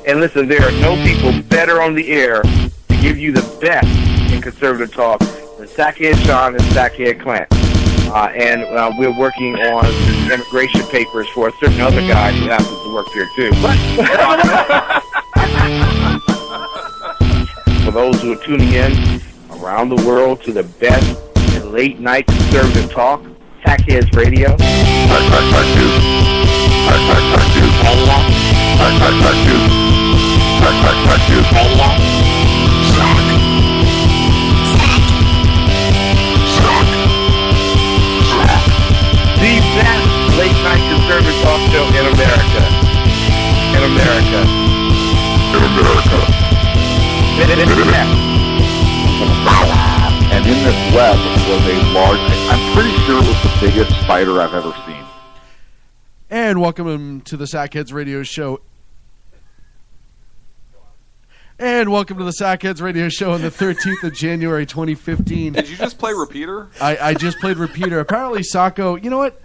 And listen, there are no people better on the air to give you the best in conservative talk than Sackhead Sean and Sackhead Clint. And we're working on immigration papers for a certain other guy who happens to work here too. For those who are tuning in around the world to the best in late night conservative talk, Sackheads Radio. The best late night conservative talk show in America. In America. And in this web was a large, I'm pretty sure it was the biggest spider I've ever seen. And welcome to the Sackheads Radio Show. And welcome to the Sackheads Radio Show on the 13th of January, 2015. Did you just play repeater? I just played repeater. Apparently, Sacco, you know what?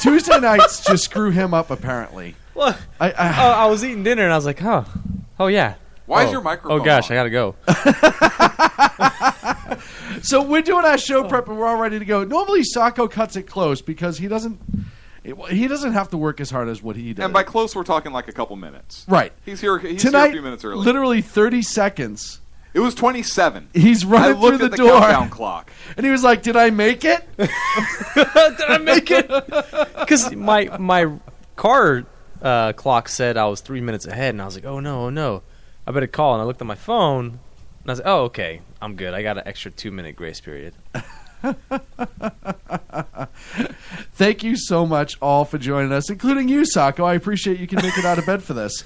Tuesday nights just screw him up, apparently. What? I was eating dinner, and I was like, oh yeah. Why is your microphone Oh, gosh, on? I got to go. So we're doing our show prep, and we're all ready to go. Normally, Sacco cuts it close because he doesn't have to work as hard as what he does. And by close, we're talking like a couple minutes. Right. He's here a Tonight, few minutes early. literally 30 seconds. It was 27. He's running through the door. I looked at the countdown clock. And he was like, did I make it? Did I make it? Because my car clock said I was 3 minutes ahead, and I was like, oh, no. I better call. And I looked at my phone, and I was like, oh, okay, I'm good. I got an extra 2-minute grace period. Thank you so much all for joining us, including you, Sacco. I appreciate you can make it out of bed for this.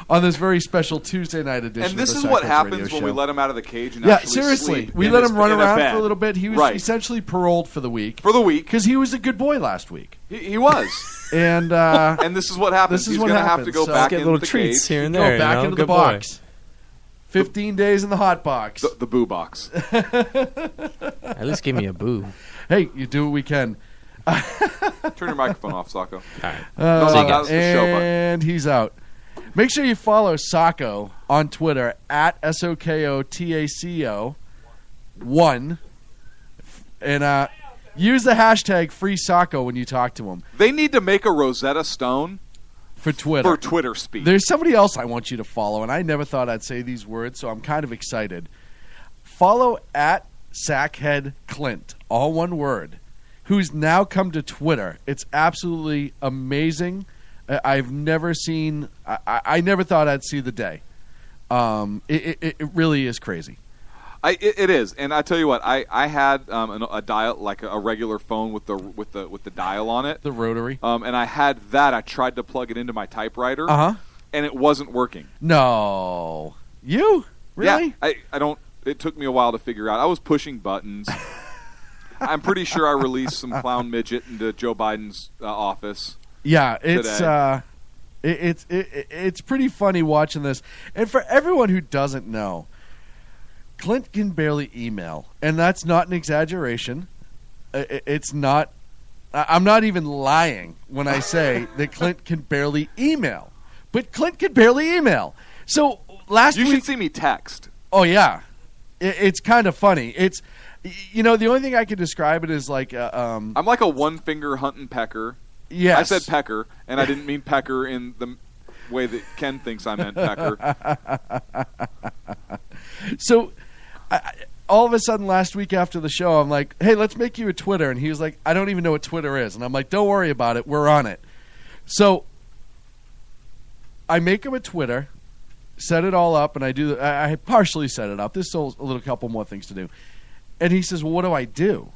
On this very special Tuesday night edition. And this of is the what Sackheads happens Radio when Show. we let him out of the cage and actually seriously. sleep We in let his- him run in a around bed. for a little bit. He was Right. essentially paroled for the week. For the week. Because he was a good boy last week. He was. And this is what happens. This is He's what going to have to happens. go So back get into little the treats cage. here and go there. back you know? into the Good boy. box. 15 days in the hot box. The boo box. At least give me a boo. Hey, you do what we can. Turn your microphone off, Sacco. All right. No, See you that's the show button. And he's out. Make sure you follow Sacco on Twitter at SOKOTACO1. And use the hashtag FreeSacco when you talk to him They need to make a Rosetta Stone for Twitter. for Twitter speak. There's somebody else I want you to follow, and I never thought I'd say these words, so I'm kind of excited. Follow at Sackhead Clint, all one word, who's now come to Twitter. It's absolutely amazing. I've never seen. I never thought I'd see the day. It really is crazy. It is, and I tell you what, I had a dial, like a regular phone with the dial on it, The rotary. and I had that. I tried to plug it into my typewriter, and it wasn't working. No, you really? Yeah, I don't. It took me a while to figure out. I was pushing buttons. I'm pretty sure I released some clown midget into Joe Biden's office. Yeah, it's pretty funny watching this. And for everyone who doesn't know, Clint can barely email, and that's not an exaggeration. It's not. I'm not even lying when I say that Clint can barely email. But Clint can barely email. So last week, You should see me text. oh yeah, it's kind of funny. It's the only thing I can describe it is like I'm like a one-finger hunting pecker. yes. I said pecker, and I didn't mean pecker in the way that Ken thinks I meant pecker. So, all of a sudden, last week after the show, I'm like, hey, let's make you a Twitter. And he was like, I don't even know what Twitter is. And I'm like, don't worry about it. We're on it. So, I make him a Twitter, set it all up, and I partially set it up. There's still a little couple more things to do. And he says, well, what do I do?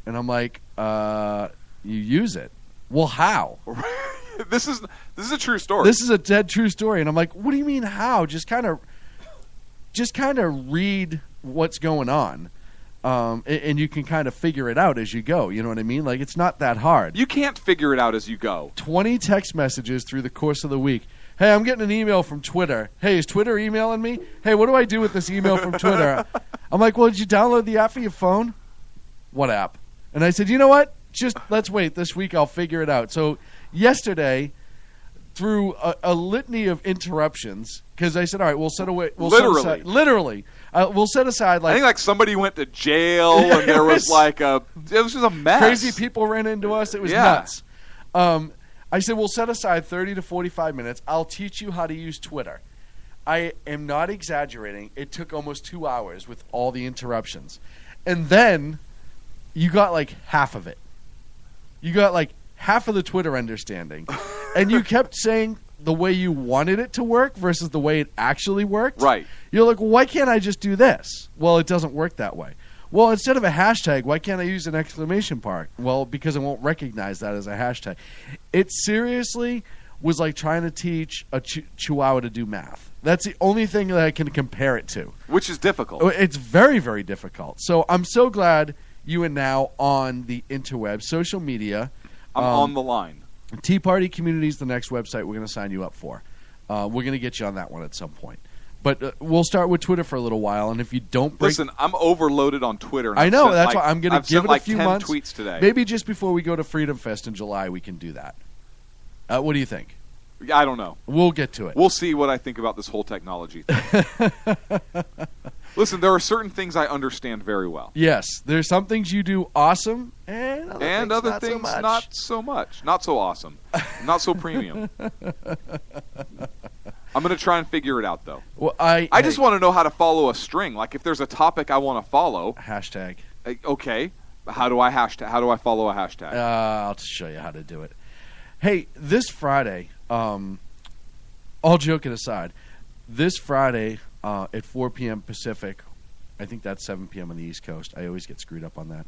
And I'm like, you use it. Well, how? This is a true story. This is a dead true story. And I'm like, what do you mean how? Just kind of read what's going on. And you can kind of figure it out as you go. You know what I mean? Like, it's not that hard. You can't figure it out as you go. 20 text messages through the course of the week. Hey, I'm getting an email from Twitter. Hey, is Twitter emailing me? Hey, what do I do with this email from Twitter? I'm like, well, did you download the app for your phone? What app? And I said, you know what? Just let's wait. This week I'll figure it out. So yesterday, through a litany of interruptions because I said, all right, we'll set away. We'll set aside like I think like somebody went to jail and there was like it was just a mess. Crazy people ran into us. It was nuts. I said, we'll set aside 30 to 45 minutes. I'll teach you how to use Twitter. I am not exaggerating. It took almost 2 hours with all the interruptions. And then you got like half of it. You got like half of the Twitter understanding. And you kept saying the way you wanted it to work versus the way it actually worked. Right. You're like, well, why can't I just do this? Well, it doesn't work that way. Well, instead of a hashtag, why can't I use an exclamation mark? Well, because it won't recognize that as a hashtag. It seriously was like trying to teach a chihuahua to do math. That's the only thing that I can compare it to. Which is difficult. It's very, very difficult. So I'm so glad you are now on the interweb, social media. I'm on the line. Tea Party Community is the next website we're going to sign you up for. We're going to get you on that one at some point. But we'll start with Twitter for a little while, and if you don't break... Listen, I'm overloaded on Twitter. And I know, that's why I'm going to give it a few 10 months. Tweets today. Maybe just before we go to Freedom Fest in July, we can do that. What do you think? I don't know. We'll get to it. We'll see what I think about this whole technology thing. Listen, there are certain things I understand very well. Yes, there's some things you do awesome, and other things not so much. Not so awesome. Not so premium. I'm going to try and figure it out, though. Well, I just want to know how to follow a string. Like, if there's a topic I want to follow. Hashtag. Okay. How do I follow a hashtag? I'll just show you how to do it. Hey, this Friday, all joking aside, this Friday at 4 p.m. Pacific, I think that's 7 p.m. on the East Coast. I always get screwed up on that.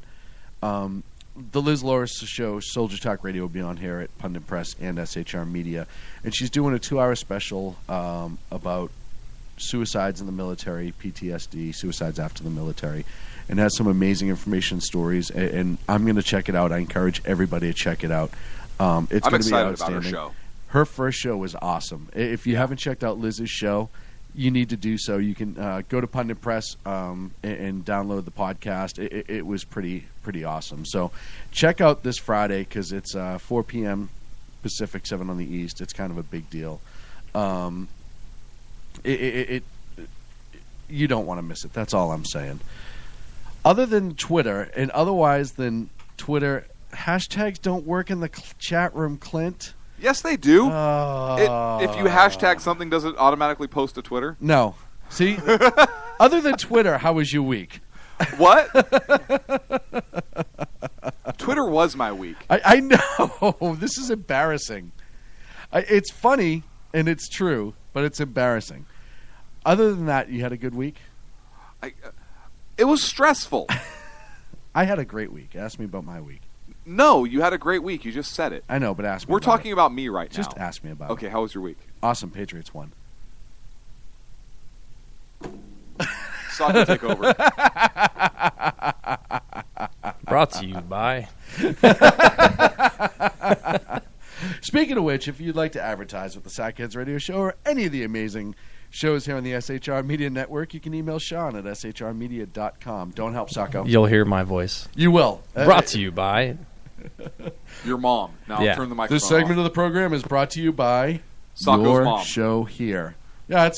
The Liz Loris show, Soldier Talk Radio, will be on here at Pundit Press and SHR Media. And she's doing a 2-hour special about suicides in the military, PTSD, suicides after the military, and has some amazing information stories. And I'm going to check it out. I encourage everybody to check it out. I'm excited about her show. Her first show was awesome. If you haven't checked out Liz's show, you need to do so. You can go to Pundit Press and download the podcast. It was pretty awesome. So check out this Friday because it's 4 p.m. Pacific, 7 on the East. It's kind of a big deal. You don't want to miss it. That's all I'm saying. Other than Twitter, and otherwise than Twitter, hashtags don't work in the chat room, Clint. Yes, they do. If you hashtag something, does it automatically post to Twitter? No. See? Other than Twitter, how was your week? What? Twitter was my week. I know. This is embarrassing. It's funny, and it's true, but it's embarrassing. Other than that, you had a good week? It was stressful. I had a great week. Ask me about my week. No, you had a great week. You just said it. I know, but ask me We're about talking about me right now. Just ask me about it. Okay, how was your week? Awesome. Patriots won. Soccer take over. Brought to you by... Speaking of which, if you'd like to advertise with the Sackheads Radio Show or any of the amazing shows here on the SHR Media Network, you can email Sean at shrmedia.com. Don't help Sacco. You'll hear my voice. You will. Brought to you by... Your mom. Now Yeah. I'll turn the microphone This segment off. of the program is brought to you by Sacco's your mom. show here. Yeah,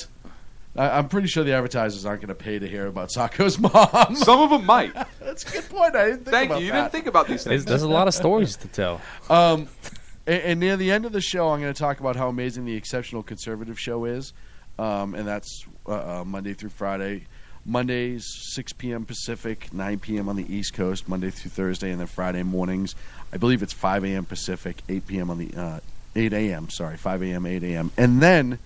I'm pretty sure the advertisers aren't going to pay to hear about Sacco's mom. Some of them might. That's a good point. I didn't think Thank about you. You that. didn't think about these things. There's a lot of stories to tell. And near the end of the show, I'm going to talk about how amazing the Exceptional Conservative Show is. And that's Monday through Friday. Mondays, 6 p.m. Pacific, 9 p.m. on the East Coast, Monday through Thursday, and then Friday mornings. I believe it's 5 a.m. Pacific, 8 p.m. on the 8 a.m. Sorry, 5 a.m., 8 a.m. And then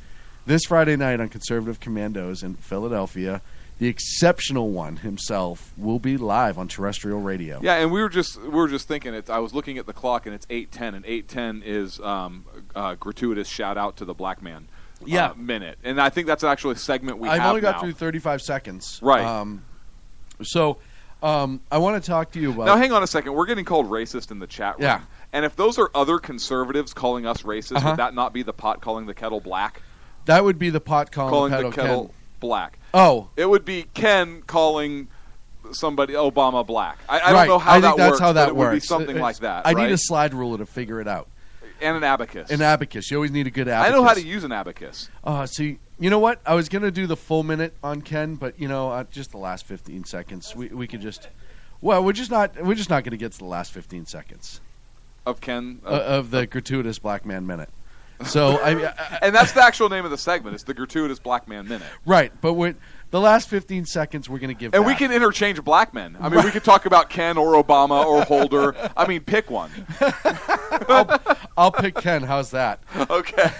this Friday night on Conservative Commandos in Philadelphia, the exceptional one himself will be live on terrestrial radio. Yeah, and we were just thinking. I was looking at the clock, and it's 8:10, and 8:10 is gratuitous shout out to the black man. Minute, and I think that's actually a segment we have now. I've only got through 35 seconds. Right. I want to talk to you about... Now, hang on a second. We're getting called racist in the chat room. Yeah. And if those are other conservatives calling us racist, would that not be the pot calling the kettle black? That would be the pot calling the kettle black. Oh. It would be Ken calling somebody Obama black. I don't right. know how I that think that's works, how that but it works. would be something like that. I right? need a slide ruler to figure it out. And an abacus. An abacus. You always need a good abacus. I know how to use an abacus. See, you know what? I was going to do the full minute on Ken, but just the last 15 seconds. We could just. Well, we're just not going to get to the last 15 seconds of Ken of the gratuitous Black Man Minute. So and that's the actual name of the segment. It's the gratuitous Black Man Minute. Right, but the last 15 seckets we're going to give. And back. we can interchange black men. I mean, we could talk about Ken or Obama or Holder. I mean, pick one. I'll pick Ken. How's that? Okay.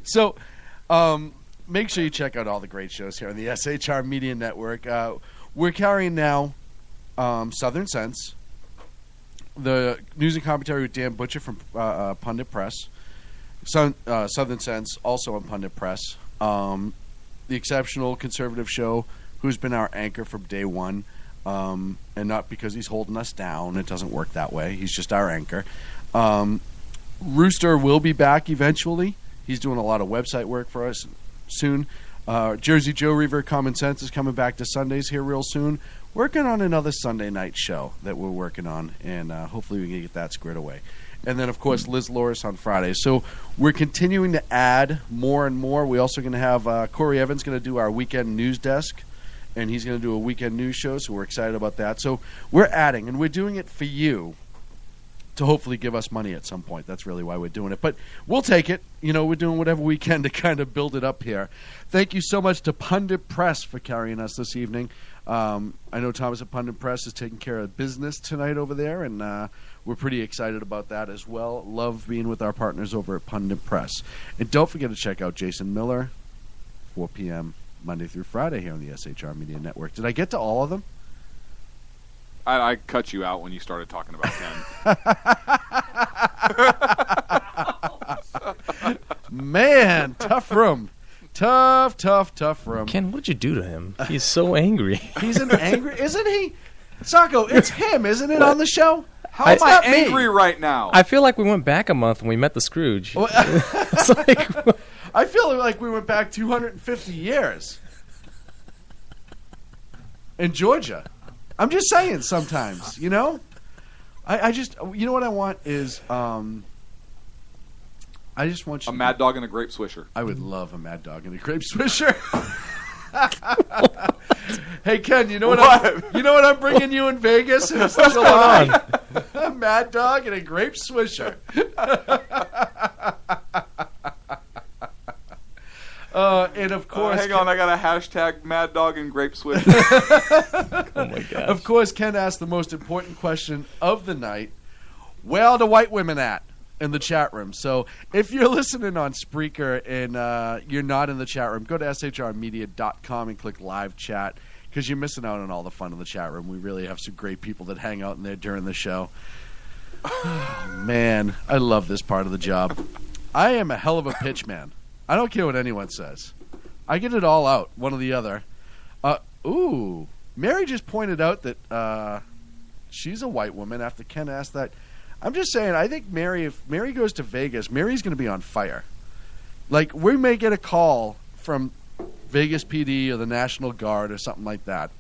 So, make sure you check out all the great shows here on the SHR Media Network. We're carrying now Southern Sense, the news and commentary with Dan Butcher from Pundit Press, Southern Sense also on Pundit Press, the exceptional conservative show who's been our anchor from day one, and not because he's holding us down. It doesn't work that way. He's just our anchor. Rooster will be back eventually. He's doing a lot of website work for us soon. Jersey Joe Reaver Common Sense is coming back to Sundays here real soon. Working on another Sunday night show that we're working on, and hopefully we can get that squared away. And then, of course, Liz Loris on Fridays. So we're continuing to add more and more. We're also going to have Corey Evans going to do our weekend news desk, and he's going to do a weekend news show, so we're excited about that. So we're adding, and we're doing it for you to hopefully give us money at some point. That's really why we're doing it. But we'll take it. We're doing whatever we can to kind of build it up here. Thank you so much to Pundit Press for carrying us this evening. I know Thomas at Pundit Press is taking care of business tonight over there, and we're pretty excited about that as well. Love being with our partners over at Pundit Press. And don't forget to check out Jason Miller, 4 p.m. Monday through Friday here on the SHR Media Network. Did I get to all of them? I cut you out when you started talking about Ken. Man, tough room. Tough room. Ken, what'd you do to him? He's so angry. He's an angry, isn't he? Sacco, it's him, isn't it, on the show? How am I angry right now? I feel like we went back a month when we met the Scrooge. It's like, I feel like we went back 250 years. In Georgia. I'm just saying sometimes, I just, what I want is, I just want you... A Mad Dog and a Grape Swisher. I would love a Mad Dog and a Grape Swisher. Hey, Ken, you know what I'm bringing you in Vegas in July? A Mad Dog and a Grape Swisher. And of course, hang on, I got a hashtag Mad Dog and Grape Swisher. oh my gosh. Of course, Ken asked the most important question of the night: where are the white women at? In the chat room. So if you're listening on Spreaker and you're not in the chat room, go to shrmedia.com and click live chat, because you're missing out on all the fun in the chat room. We really have some great people that hang out in there during the show. Oh, man, I love this part of the job. I am a hell of a pitch man. I don't care what anyone says. I get it all out, one or the other. Mary just pointed out that she's a white woman after Ken asked that. I'm just saying, I think if Mary goes to Vegas, Mary's going to be on fire. Like, we may get a call from Vegas PD or the National Guard or something like that.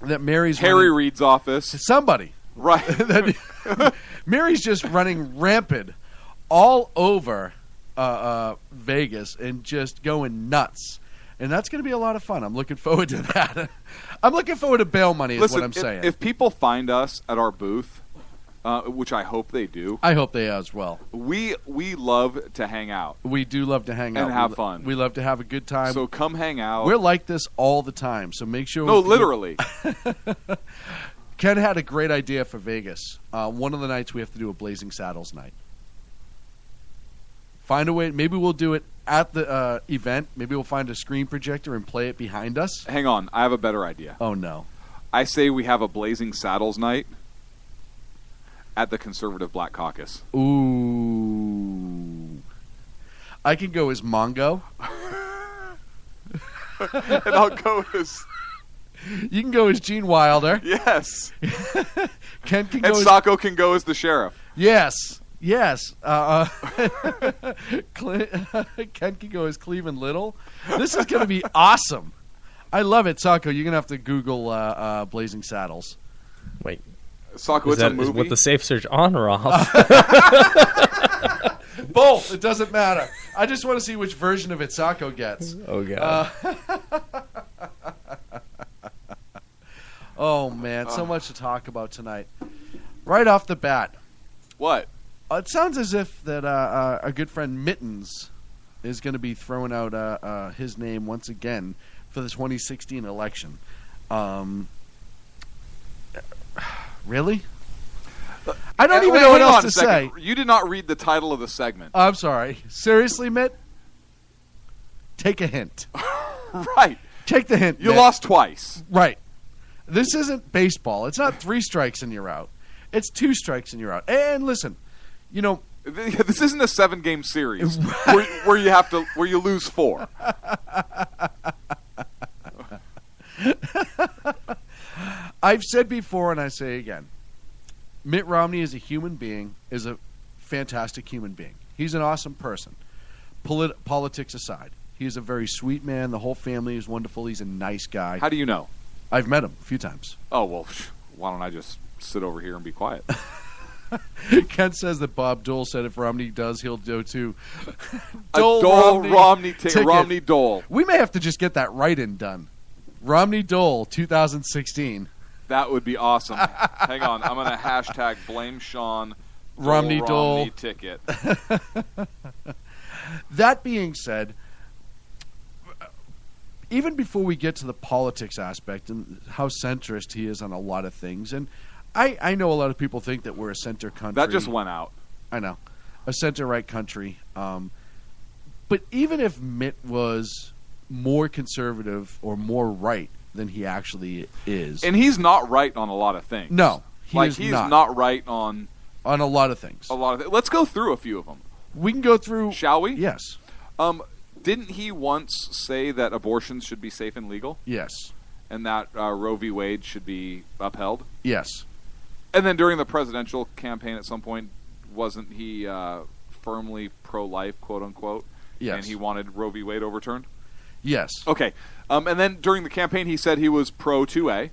That Mary's Harry Reid's office. Somebody. Right. Mary's just running rampant all over Vegas and just going nuts. And that's going to be a lot of fun. I'm looking forward to that. I'm looking forward to bail money is what I'm saying. If people find us at our booth, which I hope they do. I hope they as well. We love to hang out. We do love to hang out. And have fun. We love to have a good time. So come hang out. We're like this all the time, so make sure... No, literally. Ken had a great idea for Vegas. One of the nights we have to do a Blazing Saddles night. Find a way. Maybe we'll do it at the event. Maybe we'll find a screen projector and play it behind us. Hang on. I have a better idea. Oh, no. I say we have a Blazing Saddles night at the Conservative Black Caucus. Ooh. I can go as Mongo. And I'll go as... You can go as Gene Wilder. Yes. Ken can go and Sacco can go as the sheriff. Yes. Ken can go as Cleveland Little. This is going to be awesome. I love it, Sacco. You're going to have to Google Blazing Saddles. Wait. Sacco, it's a movie. Is with the safe search on or off? Both. It doesn't matter. I just want to see which version of it Sacco gets. Oh, God. Oh, man. So much to talk about tonight. Right off the bat. What? It sounds as if that our good friend Mittens is going to be throwing out his name once again for the 2016 election. Really? I don't even know what else to say. You did not read the title of the segment. I'm sorry. Seriously, Mitt? Take a hint. Right. Take the hint. You Mitt. lost twice. Right. This isn't baseball. It's not 3 strikes and you're out. It's 2 strikes and you're out. And listen, you know, this isn't a 7-game series where you lose 4. I've said before and I say again, Mitt Romney is a human being, is a fantastic human being. He's an awesome person. Politics aside, he is a very sweet man. The whole family is wonderful. He's a nice guy. How do you know? I've met him a few times. Oh, well, why don't I just sit over here and be quiet? Ken says that Bob Dole said if Romney does, he'll do too. Romney ticket. Romney Dole. We may have to just get that write-in done. Romney Dole 2016. That would be awesome. Hang on. I'm going to hashtag blame Sean Romney Dole ticket. That being said, even before we get to the politics aspect and how centrist he is on a lot of things, and I know a lot of people think that we're a center country. That just went out. I know. A center-right country. But even if Mitt was more conservative or more right than he actually is. And he's not right on a lot of things. No. He's not right on a lot of things. Let's go through a few of them. We can go through. Shall we? Yes. Didn't he once say that abortions should be safe and legal? Yes. And that Roe v. Wade should be upheld? Yes. And then during the presidential campaign at some point, wasn't he firmly pro-life, quote-unquote? Yes. And he wanted Roe v. Wade overturned? Yes. Okay. And then during the campaign, he said he was pro-2A.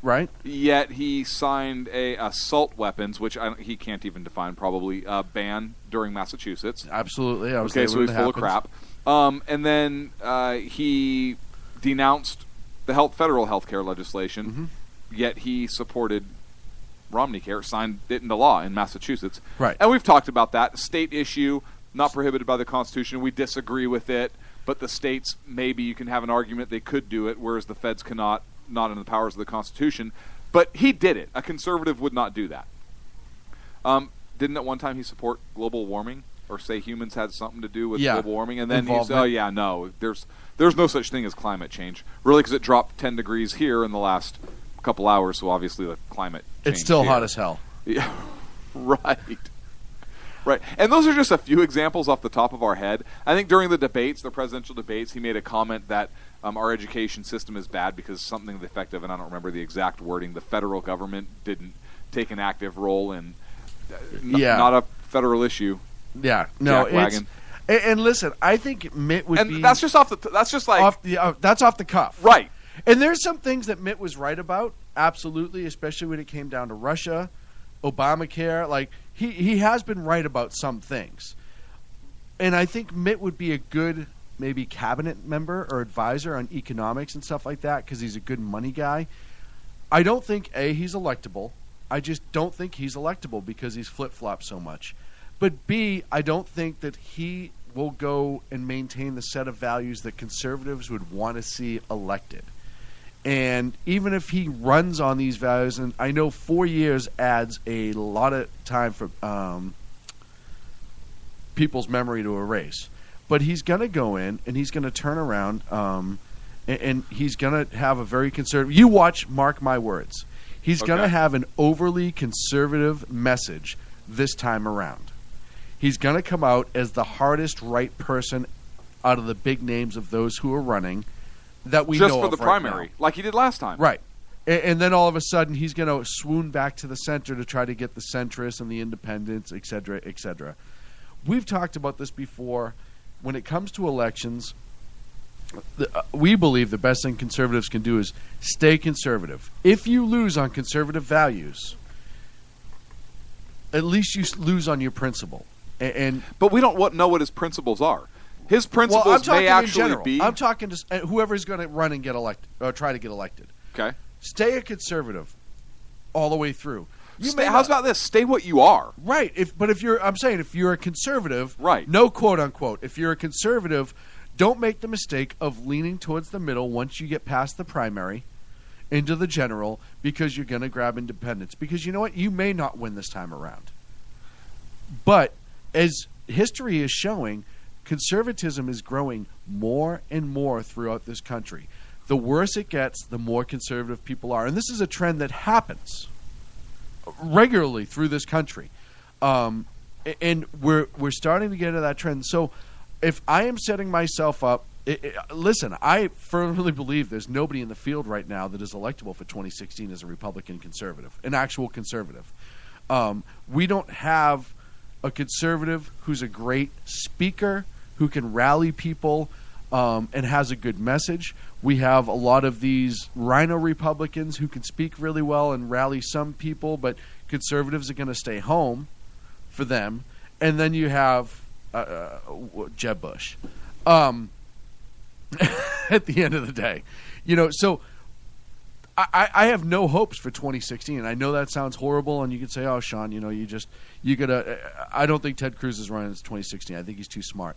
Right. Yet he signed a assault weapons, which he can't even define, probably, ban during Massachusetts. Absolutely. I was okay, so he's full of crap. And then he denounced the federal health care legislation, yet he supported Romney Care, signed it into law in Massachusetts. Right. And we've talked about that. State issue, not prohibited by the Constitution. We disagree with it, but the states, maybe you can have an argument they could do it, whereas the feds cannot, not in the powers of the Constitution. But he did it. A conservative would not do that. Didn't at one time he support global warming or say humans had something to do with global warming? And then he said, oh, yeah, no, there's no such thing as climate change. Really, because it dropped 10 degrees here in the last couple hours, so obviously the climate change It's still here. hot as hell. Yeah, right. Right. And those are just a few examples off the top of our head. I think during the debates, the presidential debates, he made a comment that our education system is bad because something to the effect of, and I don't remember the exact wording, the federal government didn't take an active role in not a federal issue. Yeah. No, it's... And listen, I think Mitt would be... And that's just that's just like... that's off the cuff. Right. And there's some things that Mitt was right about, absolutely, especially when it came down to Russia, Obamacare. Like, he has been right about some things. And I think Mitt would be a good, maybe, cabinet member or advisor on economics and stuff like that because he's a good money guy. I don't think, A, he's electable. I just don't think he's electable because he's flip-flopped so much. But, B, I don't think that he will go and maintain the set of values that conservatives would want to see elected. And even if he runs on these values, and I know 4 years adds a lot of time for people's memory to erase, but he's going to go in and he's going to turn around and he's going to have a very conservative... You watch, mark my words. He's going to have an overly conservative message this time around. He's going to come out as the hardest right person out of the big names of those who are running that we know of just for the primary, like he did last time. Right. And then all of a sudden he's going to swoon back to the center to try to get the centrists and the independents, et cetera, et cetera. We've talked about this before. When it comes to elections, we believe the best thing conservatives can do is stay conservative. If you lose on conservative values, at least you lose on your principle. But we don't know what his principles are. His Well, principles I'm talking may in actually general. be. I'm talking to whoever's going to run and get elected, or try to get elected. Okay. Stay a conservative all the way through. How's about this? Stay what you are. Right. If you're a conservative, right? No quote unquote. If you're a conservative, don't make the mistake of leaning towards the middle once you get past the primary into the general, because you're going to grab independents. Because you know what? You may not win this time around. But as history is showing, conservatism is growing more and more throughout this country. The worse it gets, the more conservative people are. And this is a trend that happens regularly through this country. And we're starting to get into that trend. So if I am setting myself up, listen, I firmly believe there's nobody in the field right now that is electable for 2016 as a Republican conservative, an actual conservative. We don't have a conservative who's a great speaker, who can rally people, and has a good message. We have a lot of these rhino Republicans who can speak really well and rally some people, but conservatives are going to stay home for them. And then you have Jeb Bush at the end of the day. So I have no hopes for 2016. I know that sounds horrible, and you could say, "Oh, Sean, you gotta." I don't think Ted Cruz is running in 2016. I think he's too smart.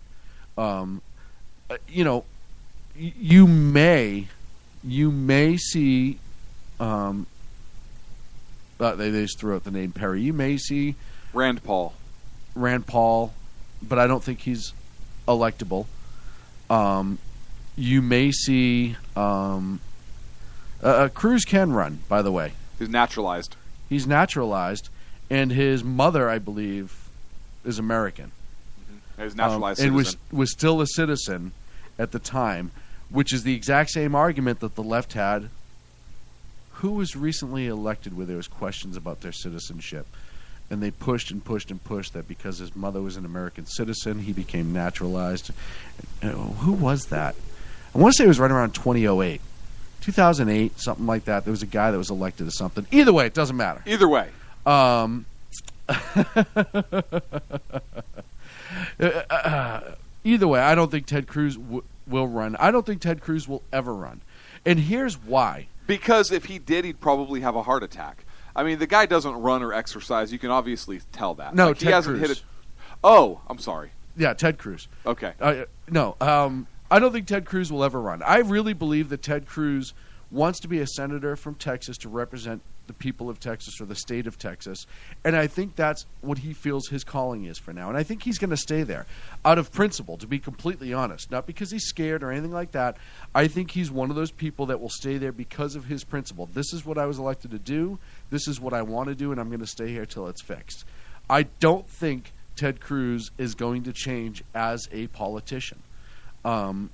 You may see. They just threw out the name Perry. You may see Rand Paul, but I don't think he's electable. You may see. Cruz can run, by the way. He's naturalized. And his mother, I believe, is American. Mm-hmm. He's naturalized and citizen. was still a citizen at the time, which is the exact same argument that the left had. Who was recently elected where there was questions about their citizenship? And they pushed and pushed and pushed that because his mother was an American citizen, he became naturalized. Who was that? I want to say it was right around 2008. 2008, something like that. There was a guy that was elected to something. Either way, it doesn't matter. Either way. Either way, I don't think Ted Cruz will run. I don't think Ted Cruz will ever run. And here's why. Because if he did, he'd probably have a heart attack. I mean, the guy doesn't run or exercise. You can obviously tell that. No, like, Ted he hasn't Cruz. hit it. Oh, I'm sorry. Yeah, Ted Cruz. Okay. No, I don't think Ted Cruz will ever run. I really believe that Ted Cruz wants to be a senator from Texas to represent the people of Texas or the state of Texas. And I think that's what he feels his calling is for now. And I think he's going to stay there out of principle, to be completely honest. Not because he's scared or anything like that. I think he's one of those people that will stay there because of his principle. This is what I was elected to do. This is what I want to do, and I'm going to stay here till it's fixed. I don't think Ted Cruz is going to change as a politician. And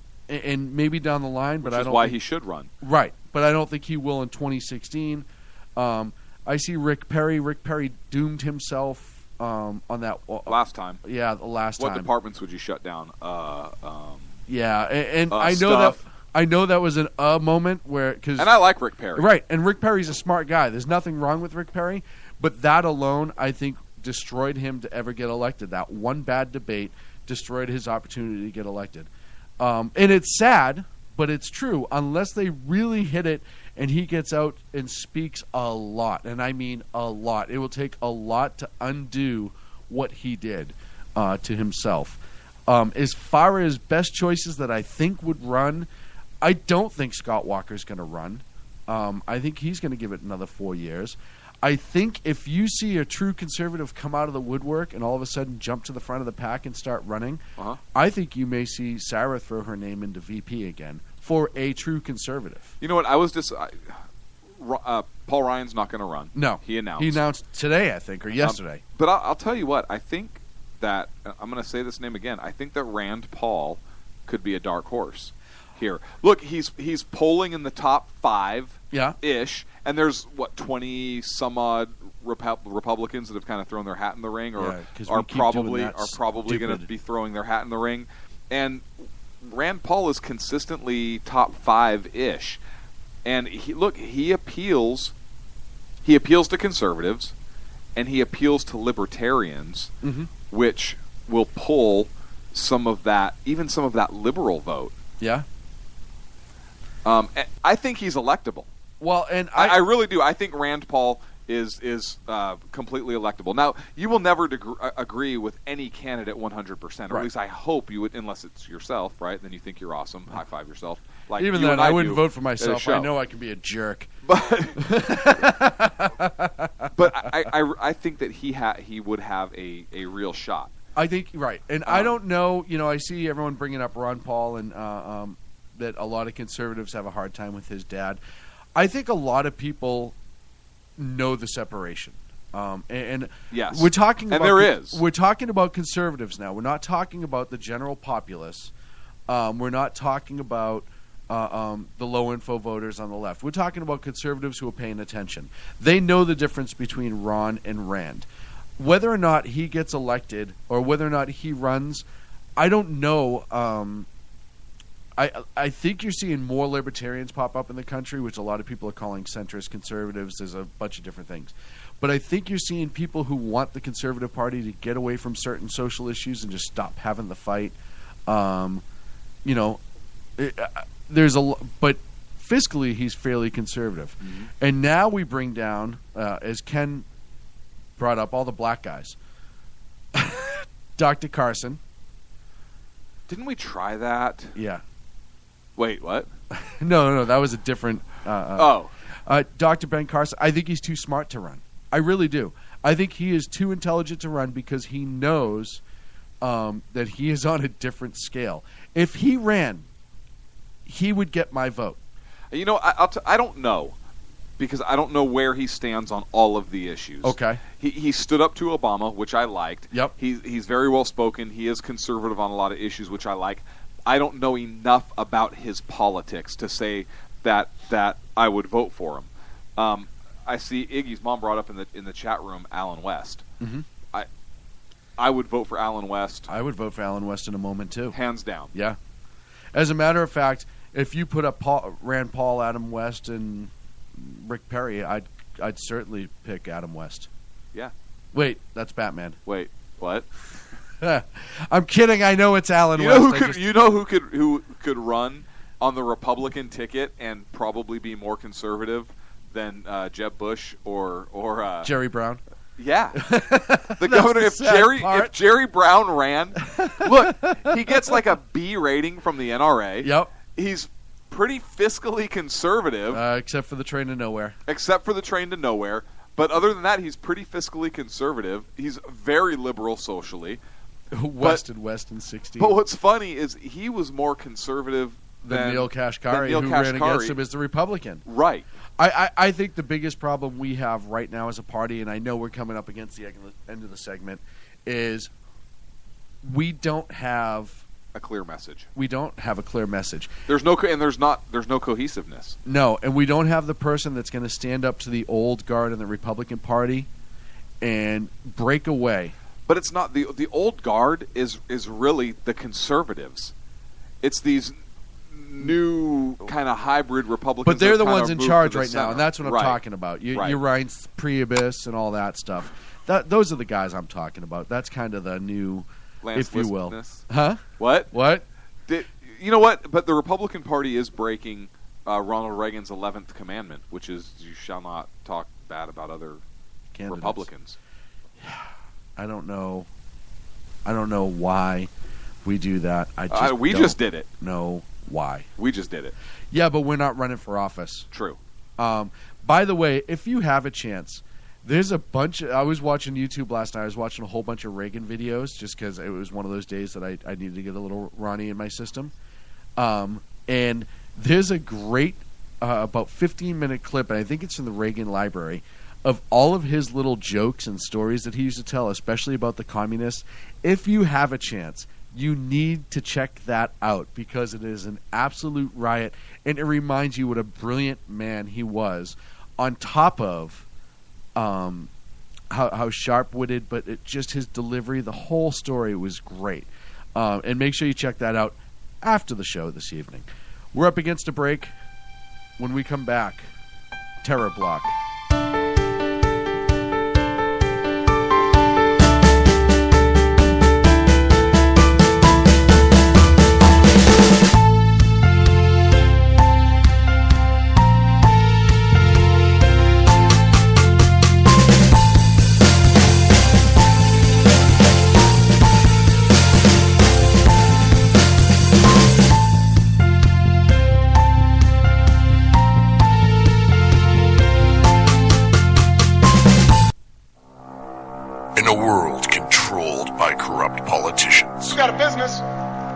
maybe down the line, but I don't. Which is why he should run. Right, but I don't think he will in 2016. I see Rick Perry. Rick Perry doomed himself on that last time. Yeah, the last time. What departments would you shut down? Yeah, and I know stuff. that was an moment where and I like Rick Perry. Right, and Rick Perry's a smart guy. There's nothing wrong with Rick Perry, but that alone, I think, destroyed him to ever get elected. That one bad debate destroyed his opportunity to get elected. And it's sad, but it's true. Unless they really hit it and he gets out and speaks a lot, and I mean a lot, it will take a lot to undo what he did to himself. As far as best choices that I think would run, I don't think Scott Walker's going to run. I think he's going to give it another 4 years. I think if you see a true conservative come out of the woodwork and all of a sudden jump to the front of the pack and start running, I think you may see Sarah throw her name into VP again for a true conservative. You know what? I was just Paul Ryan's not going to run. No, he announced. He announced today, I think, or yesterday. But I'll tell you what. I think that I'm going to say this name again. I think that Rand Paul could be a dark horse here. Look, he's polling in the top 5 ish, and there's 20 some odd Republicans that have kind of thrown their hat in the ring, or are probably going to be throwing their hat in the ring. And Rand Paul is consistently top 5 ish, and he appeals to conservatives, and he appeals to libertarians, Mm-hmm. which will pull some of that liberal vote. Yeah. I think he's electable. Well, and I really do. I think Rand Paul is completely electable. Now, you will never agree with any candidate 100%, or Right. at least I hope you would, unless it's yourself, right? Then you think you're awesome. High five yourself. Like even you then, and I do wouldn't vote for at a myself. show. I know I can be a jerk. But I think that he would have a real shot. I think right, and I don't know. You know, I see everyone bringing up Ron Paul, and that a lot of conservatives have a hard time with his dad. I think a lot of people know the separation, and Yes. we're talking And about there is. we're talking about conservatives now. We're not talking about the general populace. We're not talking about the low info voters on the left. We're talking about conservatives who are paying attention. They know the difference between Ron and Rand. Whether or not he gets elected or whether or not he runs, I don't know. I think you're seeing more libertarians pop up in the country, which a lot of people are calling centrist conservatives. There's a bunch of different things. But I think you're seeing people who want the Conservative Party to get away from certain social issues and just stop having the fight. You know, but fiscally he's fairly conservative. Mm-hmm. And now we bring down, as Ken brought up, all the black guys. Dr. Carson. Didn't we try that? Yeah. Wait, what? No, that was a different... Dr. Ben Carson, I think he's too smart to run. I really do. I think he is too intelligent to run because he knows that he is on a different scale. If he ran, he would get my vote. You know, I don't know, because I don't know where he stands on all of the issues. Okay. He stood up to Obama, which I liked. Yep. He's very well spoken. He is conservative on a lot of issues, which I like. I don't know enough about his politics to say that I would vote for him. I see Iggy's mom brought up in the chat room Alan West. Mm-hmm. I would vote for Alan West. I would vote for Alan West in a moment too. Hands down. Yeah. As a matter of fact, if you put up Rand Paul, Adam West, and Rick Perry, I'd certainly pick Adam West. Yeah. Wait, that's Batman. Wait, what? I'm kidding. I know it's Alan You West. know who could run on the Republican ticket and probably be more conservative than Jeb Bush or Jerry Brown. Yeah, the governor. If Jerry Brown ran, look, he gets like a B rating from the NRA. Yep. He's pretty fiscally conservative, except for the train to nowhere. But other than that, he's pretty fiscally conservative. He's very liberal socially. West and 60. But what's funny is he was more conservative than Neil Kashkari, who ran against him as the Republican. Right. I think the biggest problem we have right now as a party, and I know we're coming up against the end of the segment, is we don't have a clear message. We don't have a clear message. There's no cohesiveness. No, and we don't have the person that's going to stand up to the old guard in the Republican Party and break away. But it's not the old guard is really the conservatives. It's these new kind of hybrid Republicans. But they're the ones in charge right now, and that's what I'm talking about. Right. Your Ryan Priebus and all that stuff. Those are the guys I'm talking about. That's kind of the new, Lance if you will. Lispness. Huh? What? You know what? But the Republican Party is breaking Ronald Reagan's 11th commandment, which is you shall not talk bad about other candidates. Republicans. I don't know why we do that. We just did it. Know why. We just did it. Yeah, but we're not running for office. True. By the way, if you have a chance, there's a bunch I was watching YouTube last night. I was watching a whole bunch of Reagan videos just because it was one of those days that I needed to get a little Ronnie in my system. And there's a great about 15-minute clip, and I think it's in the Reagan Library, of all of his little jokes and stories that he used to tell, especially about the communists. If you have a chance, you need to check that out because it is an absolute riot, and it reminds you what a brilliant man he was, on top of how sharp-witted, but just his delivery, the whole story was great. And make sure you check that out after the show this evening. We're up against a break. When we come back, Terror Block.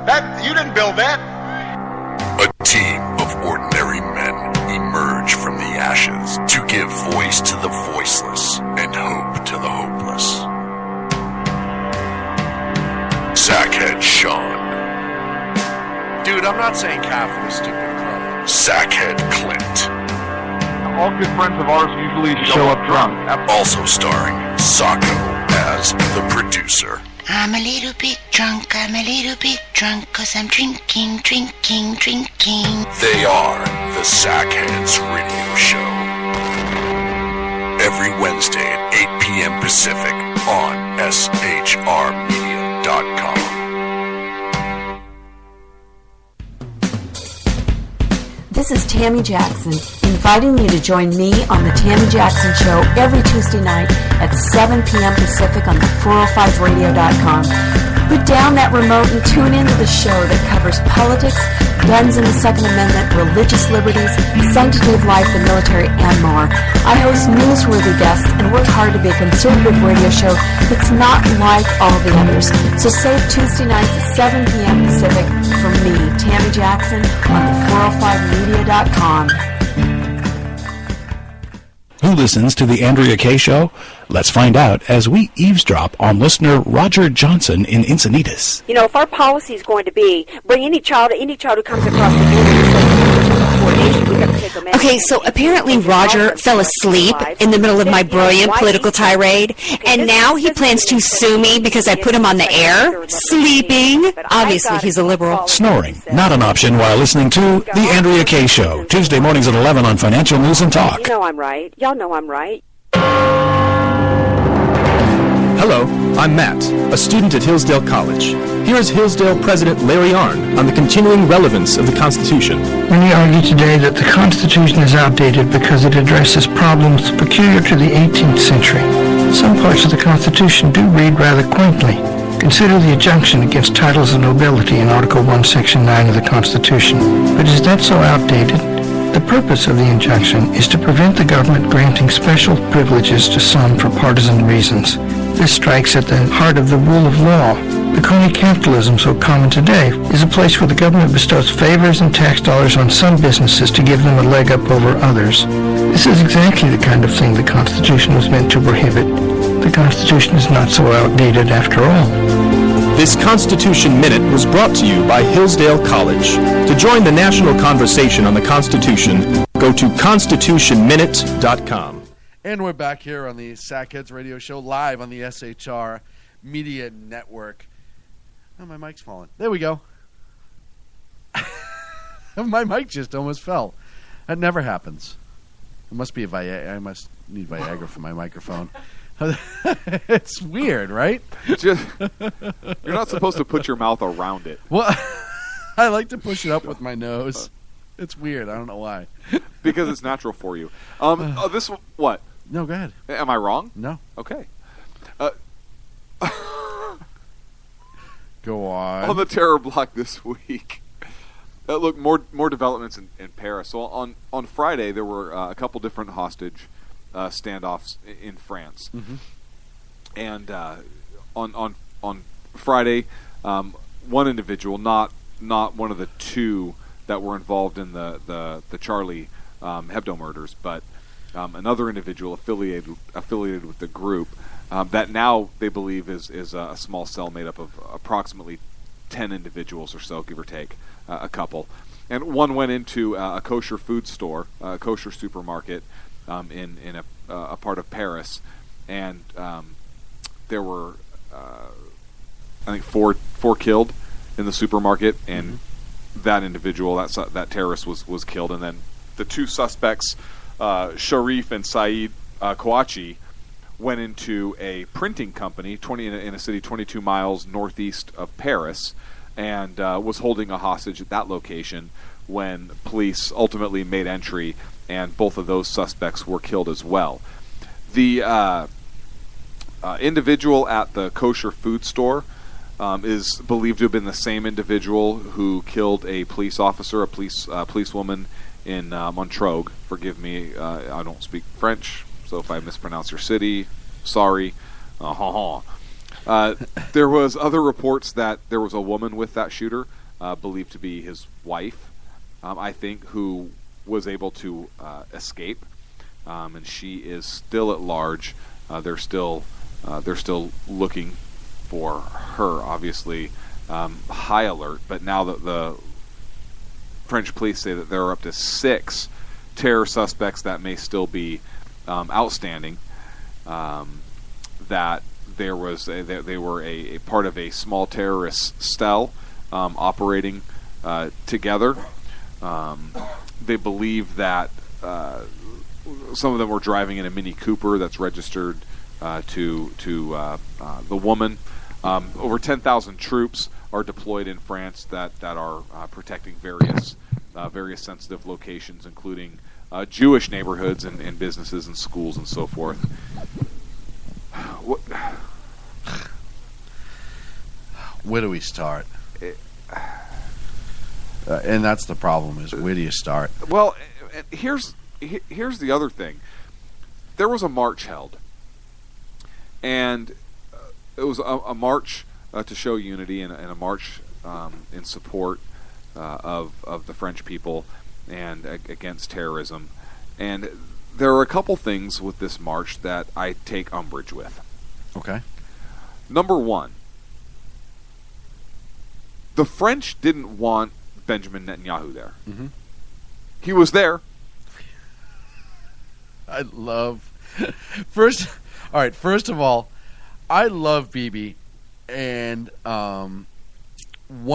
You didn't build that. A team of ordinary men emerge from the ashes to give voice to the voiceless and hope to the hopeless. Sackhead Sean. Dude, I'm not saying Catholic, stupid club. Sackhead Clint. All good friends of ours usually show up drunk. Also starring Sacco as the producer. I'm a little bit drunk, 'cause I'm drinking. They are the Sackheads Radio Show. Every Wednesday at 8 p.m. Pacific on shrmedia.com. This is Tammy Jackson, inviting you to join me on The Tammy Jackson Show every Tuesday night at 7 p.m. Pacific on the 405radio.com. Put down that remote and tune into the show that covers politics, guns and the Second Amendment, religious liberties, sanctity of life, the military, and more. I host newsworthy guests and work hard to be a conservative radio show that's not like all the others. So save Tuesday nights at 7 p.m. Pacific for me, Tammy Jackson, on the 405media.com. Who listens to the Andrea Kaye Show? Let's find out as we eavesdrop on listener Roger Johnson in Encinitas. You know, if our policy is going to be bring any child who comes across the border, okay, so apparently Roger fell asleep in the middle of my brilliant political tirade, and now he plans to sue me because I put him on the air, sleeping. Obviously, he's a liberal. Snoring, not an option while listening to the Andrea Kaye Show, Tuesday mornings at 11 on Financial News and Talk. You know I'm right. Y'all know I'm right. Hello, I'm Matt, a student at Hillsdale College. Here is Hillsdale President Larry Arnn on the continuing relevance of the Constitution. Many argue today that the Constitution is outdated because it addresses problems peculiar to the 18th century. Some parts of the Constitution do read rather quaintly. Consider the injunction against titles of nobility in Article 1, Section 9 of the Constitution. But is that so outdated? The purpose of the injunction is to prevent the government granting special privileges to some for partisan reasons. This strikes at the heart of the rule of law. The crony capitalism so common today is a place where the government bestows favors and tax dollars on some businesses to give them a leg up over others. This is exactly the kind of thing the Constitution was meant to prohibit. The Constitution is not so outdated after all. This Constitution Minute was brought to you by Hillsdale College. To join the national conversation on the Constitution, go to constitutionminute.com. And we're back here on the Sackheads Radio Show, live on the SHR Media Network. Oh, my mic's falling. There we go. My mic just almost fell. That never happens. It must be I must need Viagra for my microphone. It's weird, right? You're not supposed to put your mouth around it. Well, I like to push it up with my nose. It's weird. I don't know why. Because it's natural for you. This what? No, go ahead. Am I wrong? No. Okay. Go on. On the terror block this week. Look, more developments in Paris. So on Friday there were a couple different hostage standoffs in France, and on Friday, one individual, not one of the two that were involved in the Charlie Hebdo murders, but another individual affiliated with the group that now they believe is a small cell made up of approximately 10 individuals or so, give or take a couple, and one went into a kosher food store, a kosher supermarket. In a part of Paris, and there were I think four killed in the supermarket, and that individual, that terrorist, was killed, and then the two suspects, Sharif and Saeed Kouachi, went into a printing company in a city 22 miles northeast of Paris, and was holding a hostage at that location when police ultimately made entry. And both of those suspects were killed as well. The individual at the kosher food store is believed to have been the same individual who killed a police officer, a policewoman in Montreux. Forgive me, I don't speak French, so if I mispronounce your city, sorry. There was other reports that there was a woman with that shooter, believed to be his wife, I think, who was able to escape, and she is still at large. They're still looking for her. Obviously, high alert. But now that the French police say that there are up to 6 terror suspects that may still be outstanding, that they were a part of a small terrorist cell operating together. They believe that some of them were driving in a Mini Cooper that's registered to the woman. Over 10,000 troops are deployed in France that are protecting various sensitive locations, including Jewish neighborhoods and businesses and schools and so forth. Where do we start? And that's the problem: is where do you start? Well, here's the other thing. There was a march held, and it was a march to show unity and a march in support of the French people and against terrorism. And there are a couple things with this march that I take umbrage with. Okay. Number one, the French didn't want Benjamin Netanyahu there. Mm-hmm. He was there. I love... First of all, I love Bibi, and one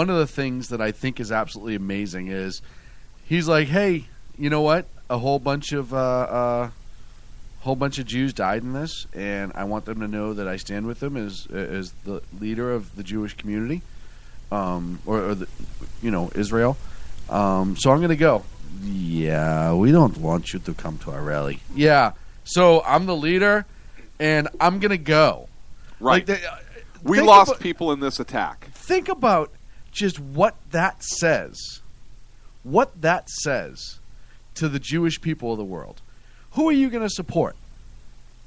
of the things that I think is absolutely amazing is he's like, hey, you know what? A whole bunch of Jews died in this, and I want them to know that I stand with them as the leader of the Jewish community, or the, Israel. So I'm going to go. Yeah, we don't want you to come to our rally. Yeah, so I'm the leader, and I'm going to go. Right. Like we lost people in this attack. Think about just what that says. What that says to the Jewish people of the world. Who are you going to support?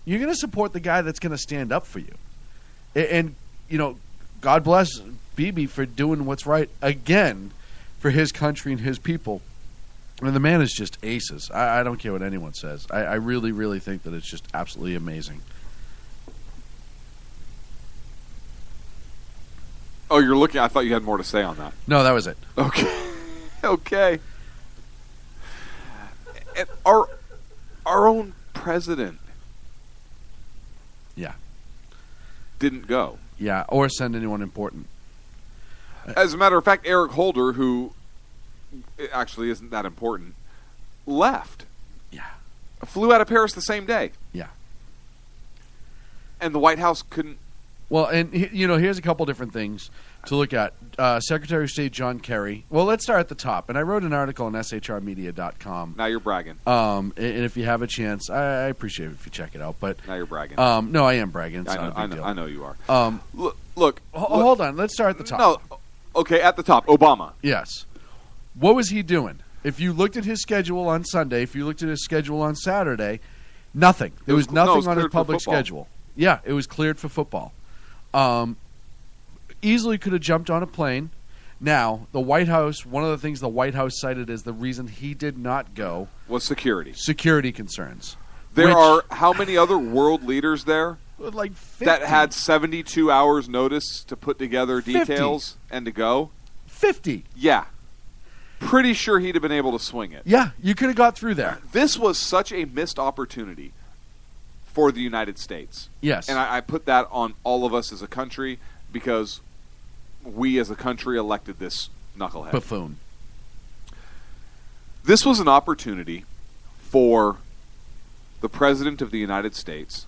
You're going to support the guy that's going to stand up for you. And God bless Bibi for doing what's right again for his country and his people. And the man is just aces. I don't care what anyone says. I really, really think that it's just absolutely amazing. Oh, you're looking. I thought you had more to say on that. No, that was it. Okay. Okay. And our own president. Yeah. Didn't go. Yeah, or send anyone important. As a matter of fact, Eric Holder, who actually isn't that important, left. Yeah. Flew out of Paris the same day. Yeah. And the White House couldn't. Well, and here's a couple different things to look at. Secretary of State John Kerry. Well, let's start at the top. And I wrote an article on shrmedia.com. Now you're bragging. And if you have a chance, I appreciate it if you check it out. But now you're bragging. No, I am bragging. It's not a big deal. I know you are. Look. Hold on. Let's start at the top. No. Okay, at the top, Obama. Yes. What was he doing? If you looked at his schedule on Sunday, if you looked at his schedule on Saturday, nothing. There was nothing on his public schedule. Yeah, it was cleared for football. Easily could have jumped on a plane. Now, the White House, one of the things the White House cited as the reason he did not go was security. Security concerns. There are how many other world leaders there? Like 50. That had 72 hours notice to put together details 50. And to go? 50. Yeah. Pretty sure he'd have been able to swing it. Yeah, you could have got through there. This was such a missed opportunity for the United States. Yes. And I put that on all of us as a country because we as a country elected this knucklehead. Buffoon. This was an opportunity for the President of the United States.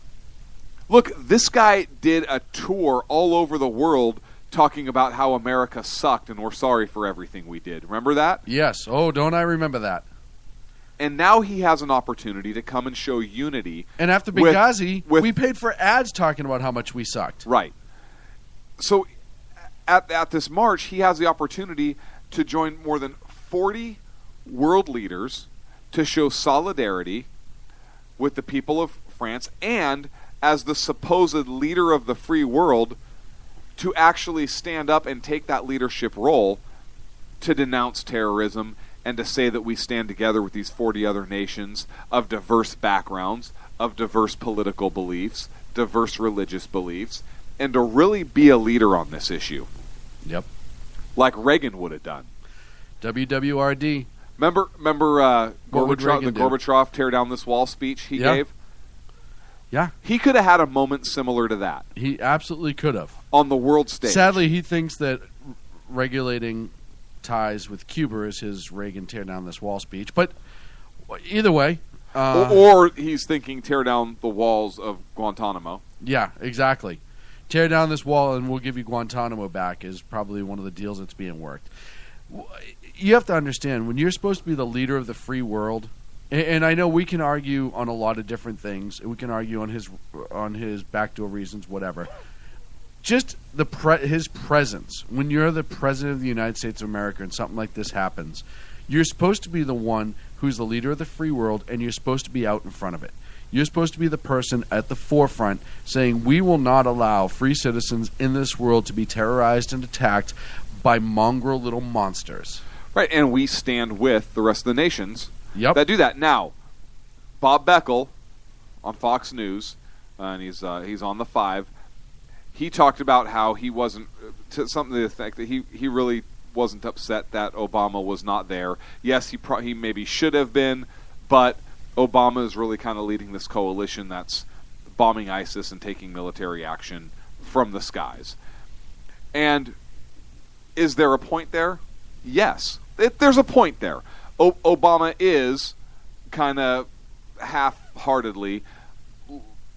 Look, this guy did a tour all over the world talking about how America sucked and we're sorry for everything we did. Remember that? Yes. Oh, don't I remember that. And now he has an opportunity to come and show unity. And after Benghazi, we paid for ads talking about how much we sucked. Right. So at this march, he has the opportunity to join more than 40 world leaders to show solidarity with the people of France and as the supposed leader of the free world, to actually stand up and take that leadership role to denounce terrorism and to say that we stand together with these 40 other nations of diverse backgrounds, of diverse political beliefs, diverse religious beliefs, and to really be a leader on this issue. Yep. Like Reagan would have done. WWRD. Remember Gorbachev tear down this wall speech he gave? Yeah. He could have had a moment similar to that. He absolutely could have. On the world stage. Sadly, he thinks that regulating ties with Cuba is his Reagan tear down this wall speech. But either way. Or he's thinking tear down the walls of Guantanamo. Yeah, exactly. Tear down this wall and we'll give you Guantanamo back is probably one of the deals that's being worked. You have to understand, when you're supposed to be the leader of the free world, and I know we can argue on a lot of different things. We can argue on his backdoor reasons, whatever. Just his presence. When you're the president of the United States of America and something like this happens, you're supposed to be the one who's the leader of the free world, and you're supposed to be out in front of it. You're supposed to be the person at the forefront saying, we will not allow free citizens in this world to be terrorized and attacked by mongrel little monsters. Right, and we stand with the rest of the nations that do that. Now, Bob Beckel on Fox News, and he's on the 5, he talked about how he wasn't, something to the effect that he really wasn't upset that Obama was not there. Yes, he maybe should have been, but Obama is really kind of leading this coalition that's bombing ISIS and taking military action from the skies. And is there a point there? Yes, there's a point there. Obama is kind of half-heartedly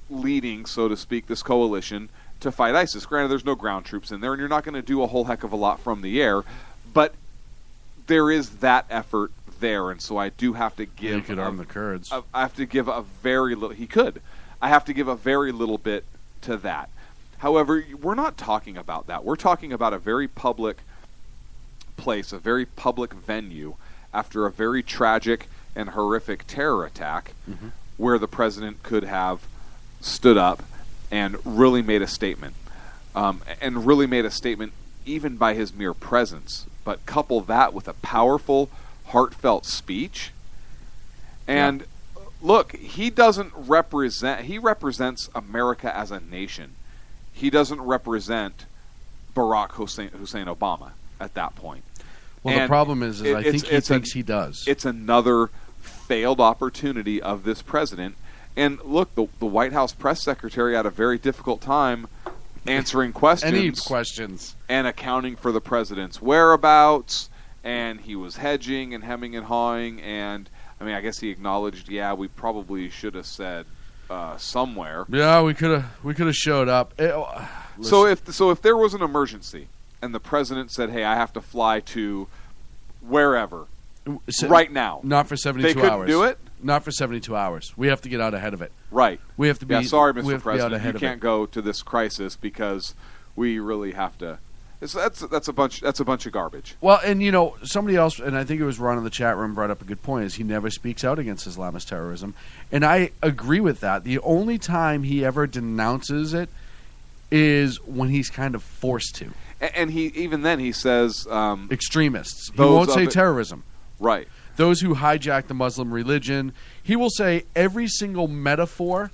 leading, so to speak, this coalition to fight ISIS. Granted, there's no ground troops in there, and you're not going to do a whole heck of a lot from the air, but there is that effort there, and so I do have to give... He could arm the Kurds. I have to give a very little... He could. I have to give a very little bit to that. However, we're not talking about that. We're talking about a very public place, a very public venue, after a very tragic and horrific terror attack, where the president could have stood up and really made a statement. And really made a statement even by his mere presence. But couple that with a powerful, heartfelt speech. And look, he represents America as a nation. He doesn't represent Barack Hussein Obama at that point. Well, the problem is I think he thinks he does. It's another failed opportunity of this president. And look, the White House press secretary had a very difficult time answering questions. Any questions. And accounting for the president's whereabouts. And he was hedging and hemming and hawing. And, I mean, I guess he acknowledged, we probably should have said somewhere. Yeah, we could have showed up. So if there was an emergency and the president said, hey, I have to fly to wherever right now. Not for 72 hours. They couldn't do it? Not for 72 hours. We have to get out ahead of it. Right. We have to be. Sorry, Mr. President, you can't go to this crisis because we really have to. That's a bunch of garbage. Well, and somebody else, and I think it was Ron in the chat room, brought up a good point. Is he never speaks out against Islamist terrorism, and I agree with that. The only time he ever denounces it is when he's kind of forced to. And he says extremists. He won't say terrorism. Right. Those who hijack the Muslim religion. He will say every single metaphor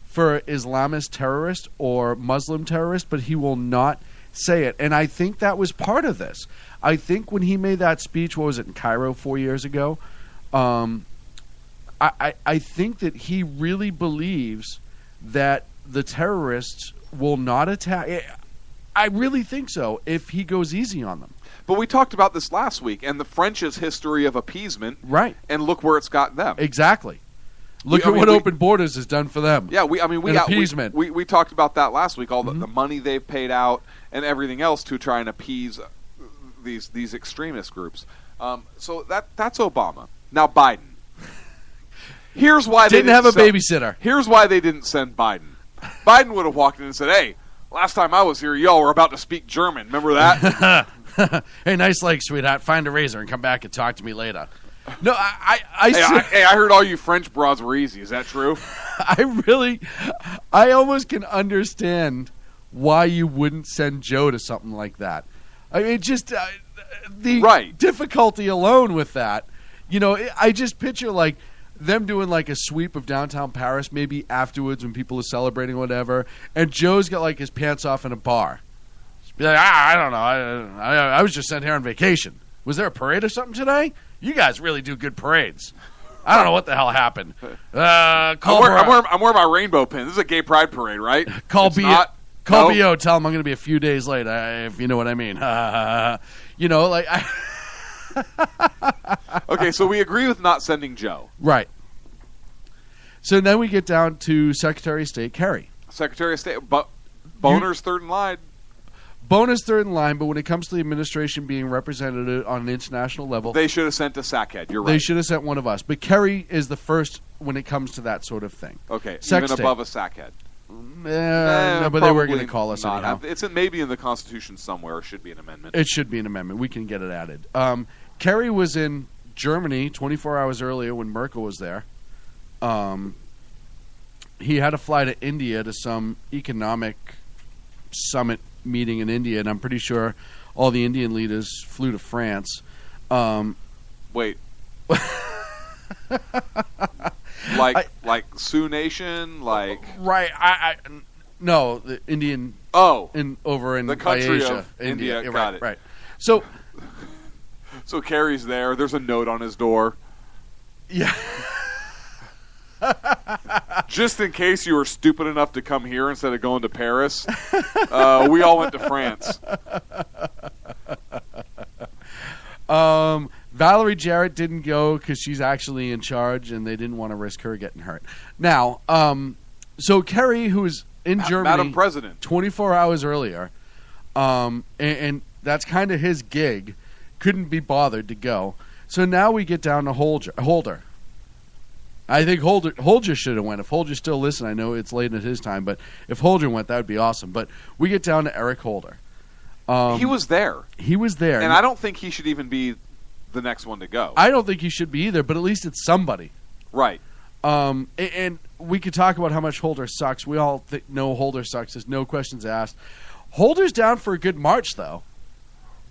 for Islamist terrorist or Muslim terrorist, but he will not say it. And I think that was part of this. I think when he made that speech, what was it, in Cairo 4 years ago, I think that he really believes that the terrorists will not attack. I really think so if he goes easy on them. But we talked about this last week, and the French's history of appeasement. Right. And look where it's got them. Exactly. Look at what open borders has done for them. Yeah, we appeasement. We talked about that last week, all the money they've paid out and everything else to try and appease these extremist groups. So that's Obama. Now Biden. Here's why they didn't have a babysitter. Here's why they didn't send Biden. Biden would have walked in and said, "Hey, last time I was here, y'all were about to speak German. Remember that?" Hey, nice leg, sweetheart. Find a razor and come back and talk to me later. No, I heard all you French broads were easy. Is that true? I almost can understand why you wouldn't send Joe to something like that. I mean, just the difficulty alone with that. You know, I just picture like them doing like a sweep of downtown Paris, maybe afterwards when people are celebrating or whatever, and Joe's got like his pants off in a bar. Just be like, I don't know, I was just sent here on vacation. Was there a parade or something today? You guys really do good parades. I don't know what the hell happened. I'm wearing my rainbow pin. This is a gay pride parade, right? Call B.O. Tell him I'm going to be a few days late, if you know what I mean. You know, like... Okay, so we agree with not sending Joe. Right. So then we get down to Secretary of State Kerry. Secretary of State, but Boner's third in line. Boner's third in line, but when it comes to the administration being represented on an international level... They should have sent a sackhead, you're right. They should have sent one of us. But Kerry is the first when it comes to that sort of thing. Okay, even above a sackhead. No, but they were going to call us anyhow. It's maybe in the Constitution somewhere. It should be an amendment. It should be an amendment. We can get it added. Kerry was in Germany 24 hours earlier when Merkel was there. He had to fly to India to some economic summit meeting in India, and I'm pretty sure all the Indian leaders flew to France. Wait. Like Sioux Nation, like right? No, the Indian. Oh, over in the country Asia, of India. Yeah, got it. Right. So Kerry's there. There's a note on his door. Yeah. Just in case you were stupid enough to come here instead of going to Paris, we all went to France. Valerie Jarrett didn't go because she's actually in charge, and they didn't want to risk her getting hurt. Now, so Kerry, who was in Germany, Madam President, 24 hours earlier, and that's kind of his gig, couldn't be bothered to go. So now we get down to Holder. I think Holder should have went. If Holder's still listening, I know it's late at his time, but if Holder went, that would be awesome. But we get down to Eric Holder. He was there. He was there. And I don't think he should even be the next one to go. I don't think he should be either, but at least it's somebody. Right. And we could talk about how much Holder sucks. We all know Holder sucks. There's no questions asked. Holder's down for a good march, though.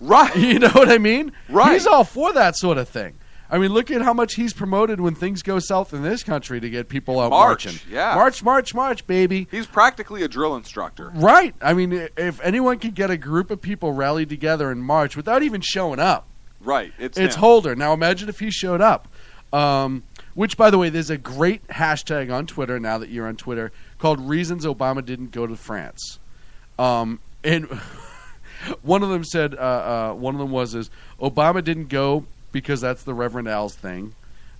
Right. You know what I mean? Right. He's all for that sort of thing. I mean, look at how much he's promoted when things go south in this country to get people out marching. Yeah. March, baby. He's practically a drill instructor. Right. I mean, if anyone could get a group of people rallied together and march without even showing up. Right. It's him. Holder. Now imagine if he showed up. Which, by the way, there's a great hashtag on Twitter, now that you're on Twitter, called Reasons Obama Didn't Go to France. And one of them said, is Obama didn't go because that's the Reverend Al's thing,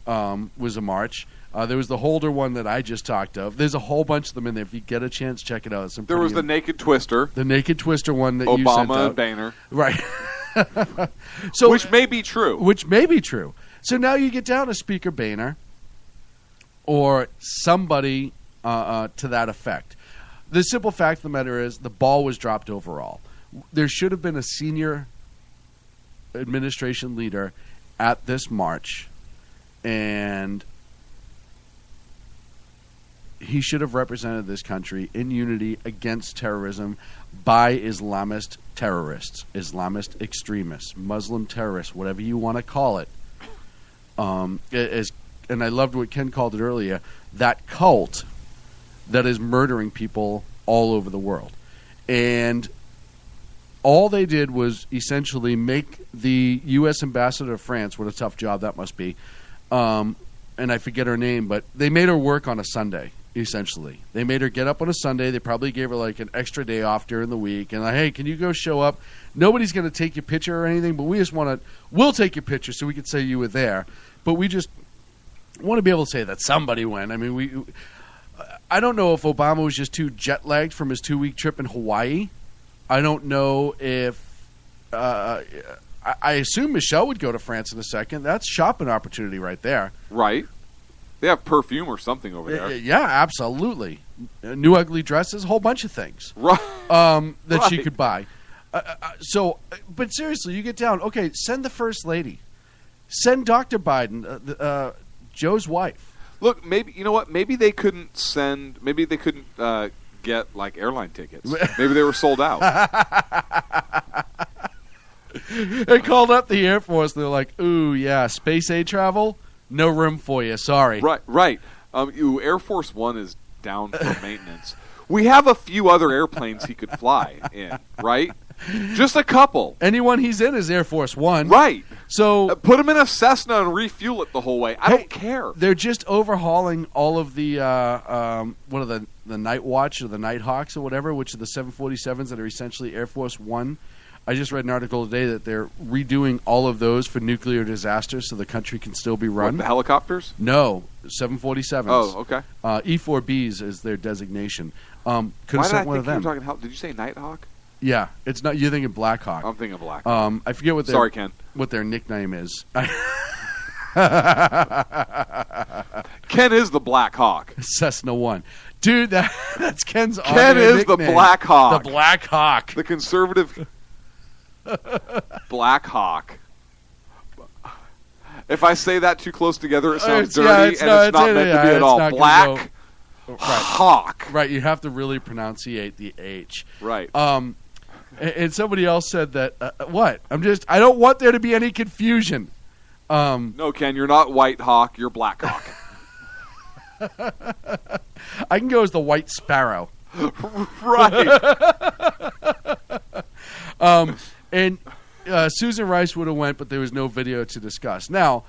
was a march. There was the Holder one that I just talked of. There's a whole bunch of them in there. If you get a chance, check it out. There was the Naked Twister. The Naked Twister one that Obama you sent out. and Boehner. Right. So, which may be true. So now you get down to Speaker Boehner or somebody to that effect. The simple fact of the matter is the ball was dropped overall. There should have been a senior administration leader at this march, and he should have represented this country in unity against terrorism by Islamist terrorists, Islamist extremists, Muslim terrorists, whatever you want to call it. And I loved what Ken called it earlier, that cult that is murdering people all over the world. And all they did was essentially make the U.S. ambassador to France, what a tough job that must be, and I forget her name, but they made her work on a Sunday, essentially. They made her get up on a Sunday. They probably gave her like an extra day off during the week. And like, hey, can you go show up? Nobody's going to take your picture or anything, but we'll take your picture so we can say you were there. But we just want to be able to say that somebody went. I mean, I don't know if Obama was just too jet-lagged from his 2-week trip in Hawaii. I don't know if I assume Michelle would go to France in a second. That's shopping opportunity right there. Right. They have perfume or something over there. Yeah, absolutely. New ugly dresses, a whole bunch of things. Right. That she could buy. But seriously, you get down. Okay, send the First Lady. Send Dr. Biden, Joe's wife. Look, maybe you know what? Maybe they couldn't get like airline tickets. Maybe they were sold out. They called up the Air Force. They're like, "Ooh, yeah, space aid travel, no room for you. Sorry." Right. Air Force One is down for maintenance. We have a few other airplanes he could fly in, right? Just a couple. Anyone he's in is Air Force One. Right. So put him in a Cessna and refuel it the whole way. I don't care. They're just overhauling all of the what are the Night Watch or the Night Hawks or whatever, which are the 747s that are essentially Air Force One. I just read an article today that they're redoing all of those for nuclear disasters so the country can still be run. What, the helicopters? No, 747s. Oh, okay. E-4Bs is their designation. Could have Why sent did one of them. Did you say Nighthawk? Yeah, it's not. You're thinking Black Hawk. I'm thinking Black Hawk. I forget what. Sorry, Ken. What their nickname is. Ken is the Black Hawk. Cessna 1. Dude, that's Ken's. Ken is nickname. the Black Hawk. The Black Hawk. The conservative Black Hawk. If I say that too close together, it sounds dirty, it's not meant to be at all. Black Hawk. Right, you have to really pronunciate the H. Right. And somebody else said that, what? I don't want there to be any confusion. No, Ken, you're not White Hawk, you're Black Hawk. I can go as the White Sparrow. Right. And Susan Rice would have went, but there was no video to discuss. Now,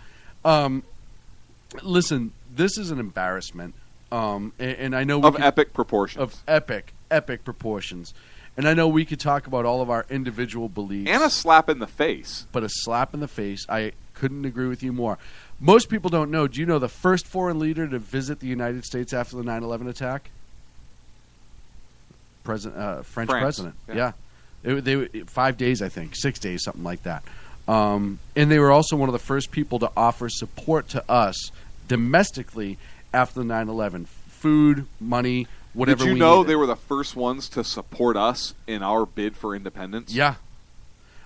listen, this is an embarrassment. And I know of epic proportions. Of epic proportions. And I know we could talk about all of our individual beliefs. And a slap in the face. But a slap in the face, I couldn't agree with you more. Most people don't know. Do you know the first foreign leader to visit the United States after the 9/11 attack? French president. Yeah. They 5 days, I think. 6 days, something like that. And they were also one of the first people to offer support to us domestically after the 9/11. Food, money, whatever we Did you know needed. they were the first ones to support us in our bid for independence? Yeah.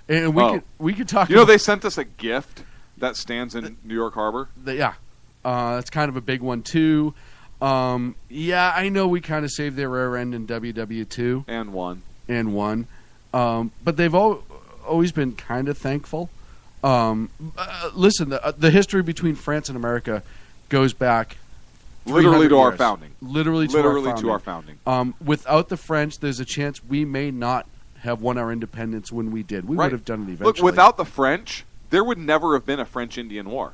And we could talk. You know, they sent us a gift that stands in New York Harbor. Yeah. That's kind of a big one, too. Yeah, I know we kind of saved their rear end in WW2. And won. But they've always been kind of thankful. Listen, the history between France and America goes back literally to our years. Founding. Literally to our founding. Without the French, there's a chance we may not have won our independence when we did. We would have done it eventually. Look, without the French, there would never have been a French-Indian War.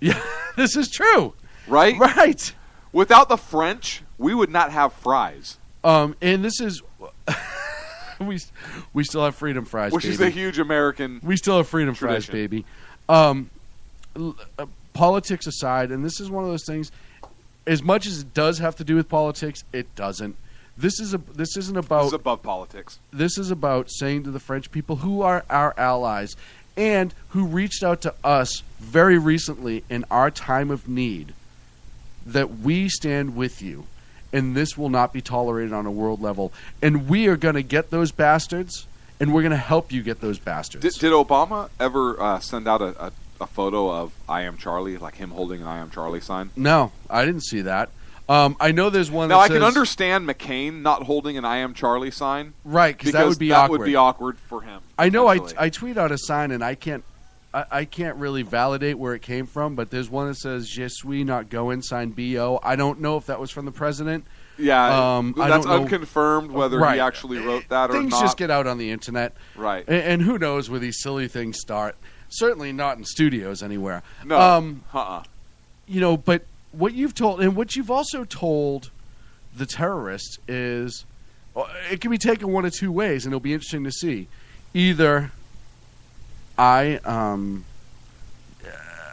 Yeah, this is true. Right? Right. Without the French, we would not have fries. And this is... we still have freedom fries, which baby. is a huge American We still have freedom tradition. fries, baby. Politics aside, and this is one of those things, as much as it does have to do with politics, it doesn't. This isn't about... This is above politics. This is about saying to the French people who are our allies and who reached out to us very recently in our time of need that we stand with you. And this will not be tolerated on a world level. And we are going to get those bastards, and we're going to help you get those bastards. Did Obama ever send out a photo of I Am Charlie, like him holding an I Am Charlie sign? No, I didn't see that. I know there's one now, that I says... can understand McCain not holding an I Am Charlie sign. Right, because that would be that awkward. would be awkward for him. I know I tweet out a sign, and I can't really validate where it came from, but there's one that says "Je suis not going," signed B.O. I don't know if that was from the president. Yeah, that's I don't unconfirmed whether he actually wrote that or not. Things just get out on the internet. Right. And who knows where these silly things start. Certainly not in studios anywhere. No. You know, but what you've told, and what you've also told the terrorists is, it can be taken one of two ways, and it'll be interesting to see. Either I'm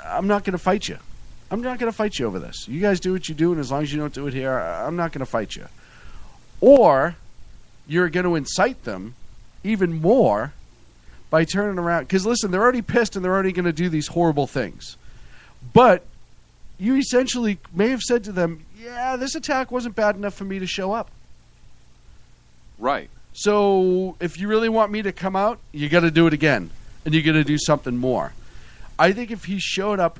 not going to fight you. I'm not going to fight you over this. You guys do what you do, and as long as you don't do it here, I'm not going to fight you. Or you're going to incite them even more by turning around. Because, listen, they're already pissed, and they're already going to do these horrible things. But you essentially may have said to them, yeah, this attack wasn't bad enough for me to show up. Right. So if you really want me to come out, you got to do it again, and you got to do something more. I think if he showed up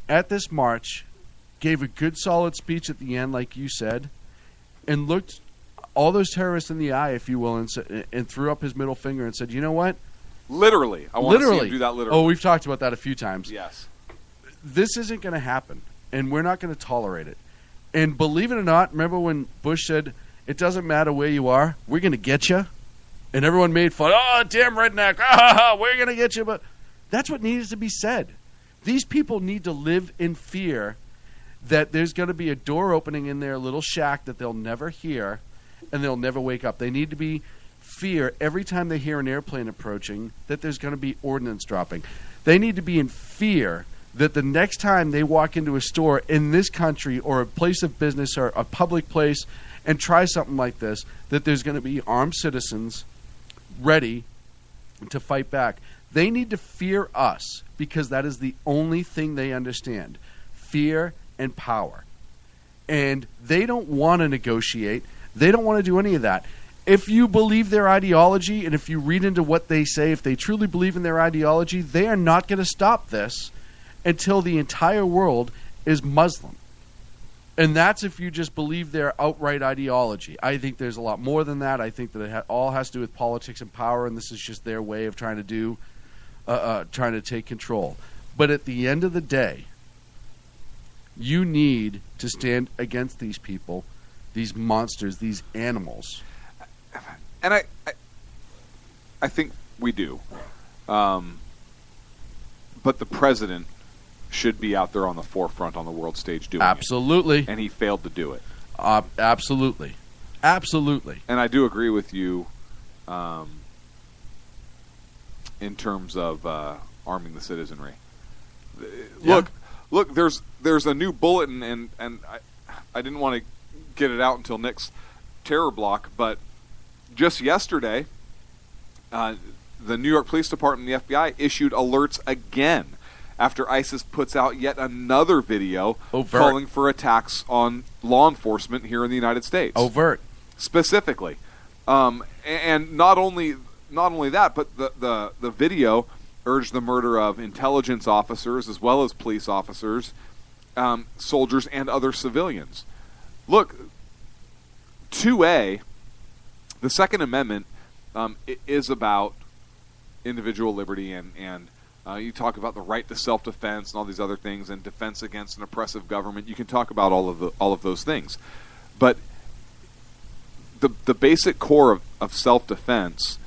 at this march, gave a good solid speech at the end, like you said, and looked all those terrorists in the eye, if you will, and threw up his middle finger and said, "You know what?" Literally, I want to see him do that. Literally. Oh, we've talked about that a few times. Yes. This isn't going to happen, and we're not going to tolerate it. And believe it or not, remember when Bush said, "It doesn't matter where you are, we're going to get you," and everyone made fun. Oh, damn redneck! We're going to get you. But that's what needs to be said. These people need to live in fear that there's going to be a door opening in their little shack that they'll never hear, and they'll never wake up. They need to be fear every time they hear an airplane approaching that there's going to be ordnance dropping. They need to be in fear that the next time they walk into a store in this country or a place of business or a public place and try something like this, that there's going to be armed citizens ready to fight back. They need to fear us because that is the only thing they understand. Fear and power. And they don't want to negotiate. They don't want to do any of that. If you believe their ideology and if you read into what they say, if they truly believe in their ideology, they are not going to stop this until the entire world is Muslim. And that's if you just believe their outright ideology. I think there's a lot more than that. I think that it all has to do with politics and power, and this is just their way of trying to take control. But at the end of the day, you need to stand against these people, these monsters, these animals. And I think we do. But the president should be out there on the forefront on the world stage doing Absolutely. it. And he failed to do it. Absolutely. Absolutely. And I do agree with you in terms of arming the citizenry. Yeah. Look, there's a new bulletin, and I didn't want to get it out until Nick's terror block, but just yesterday, the New York Police Department and the FBI issued alerts again after ISIS puts out yet another video calling for attacks on law enforcement here in the United States. Overt. Specifically. And not only that, but the video urged the murder of intelligence officers as well as police officers, soldiers, and other civilians. Look, 2A, the Second Amendment, is about individual liberty and you talk about the right to self-defense and all these other things and defense against an oppressive government. You can talk about all of those things. But the basic core of self-defense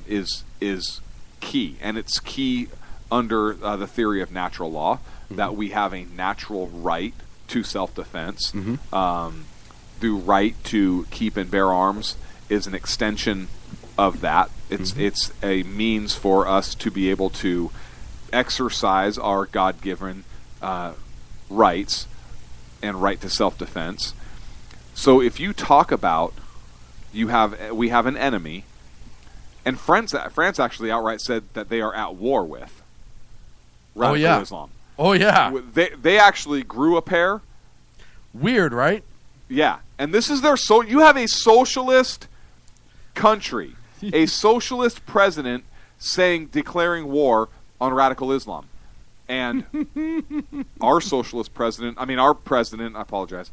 is key, and it's key under the theory of natural law, that we have a natural right to self-defense. The right to keep and bear arms is an extension of that. It's a means for us to be able to exercise our God-given rights and right to self-defense. So if you talk about we have an enemy, and France actually outright said that they are at war with radical Islam. Oh yeah, they actually grew a pair. Weird, right? Yeah, and this is their you have a socialist country, a socialist president declaring war on radical Islam, and our president, I apologize,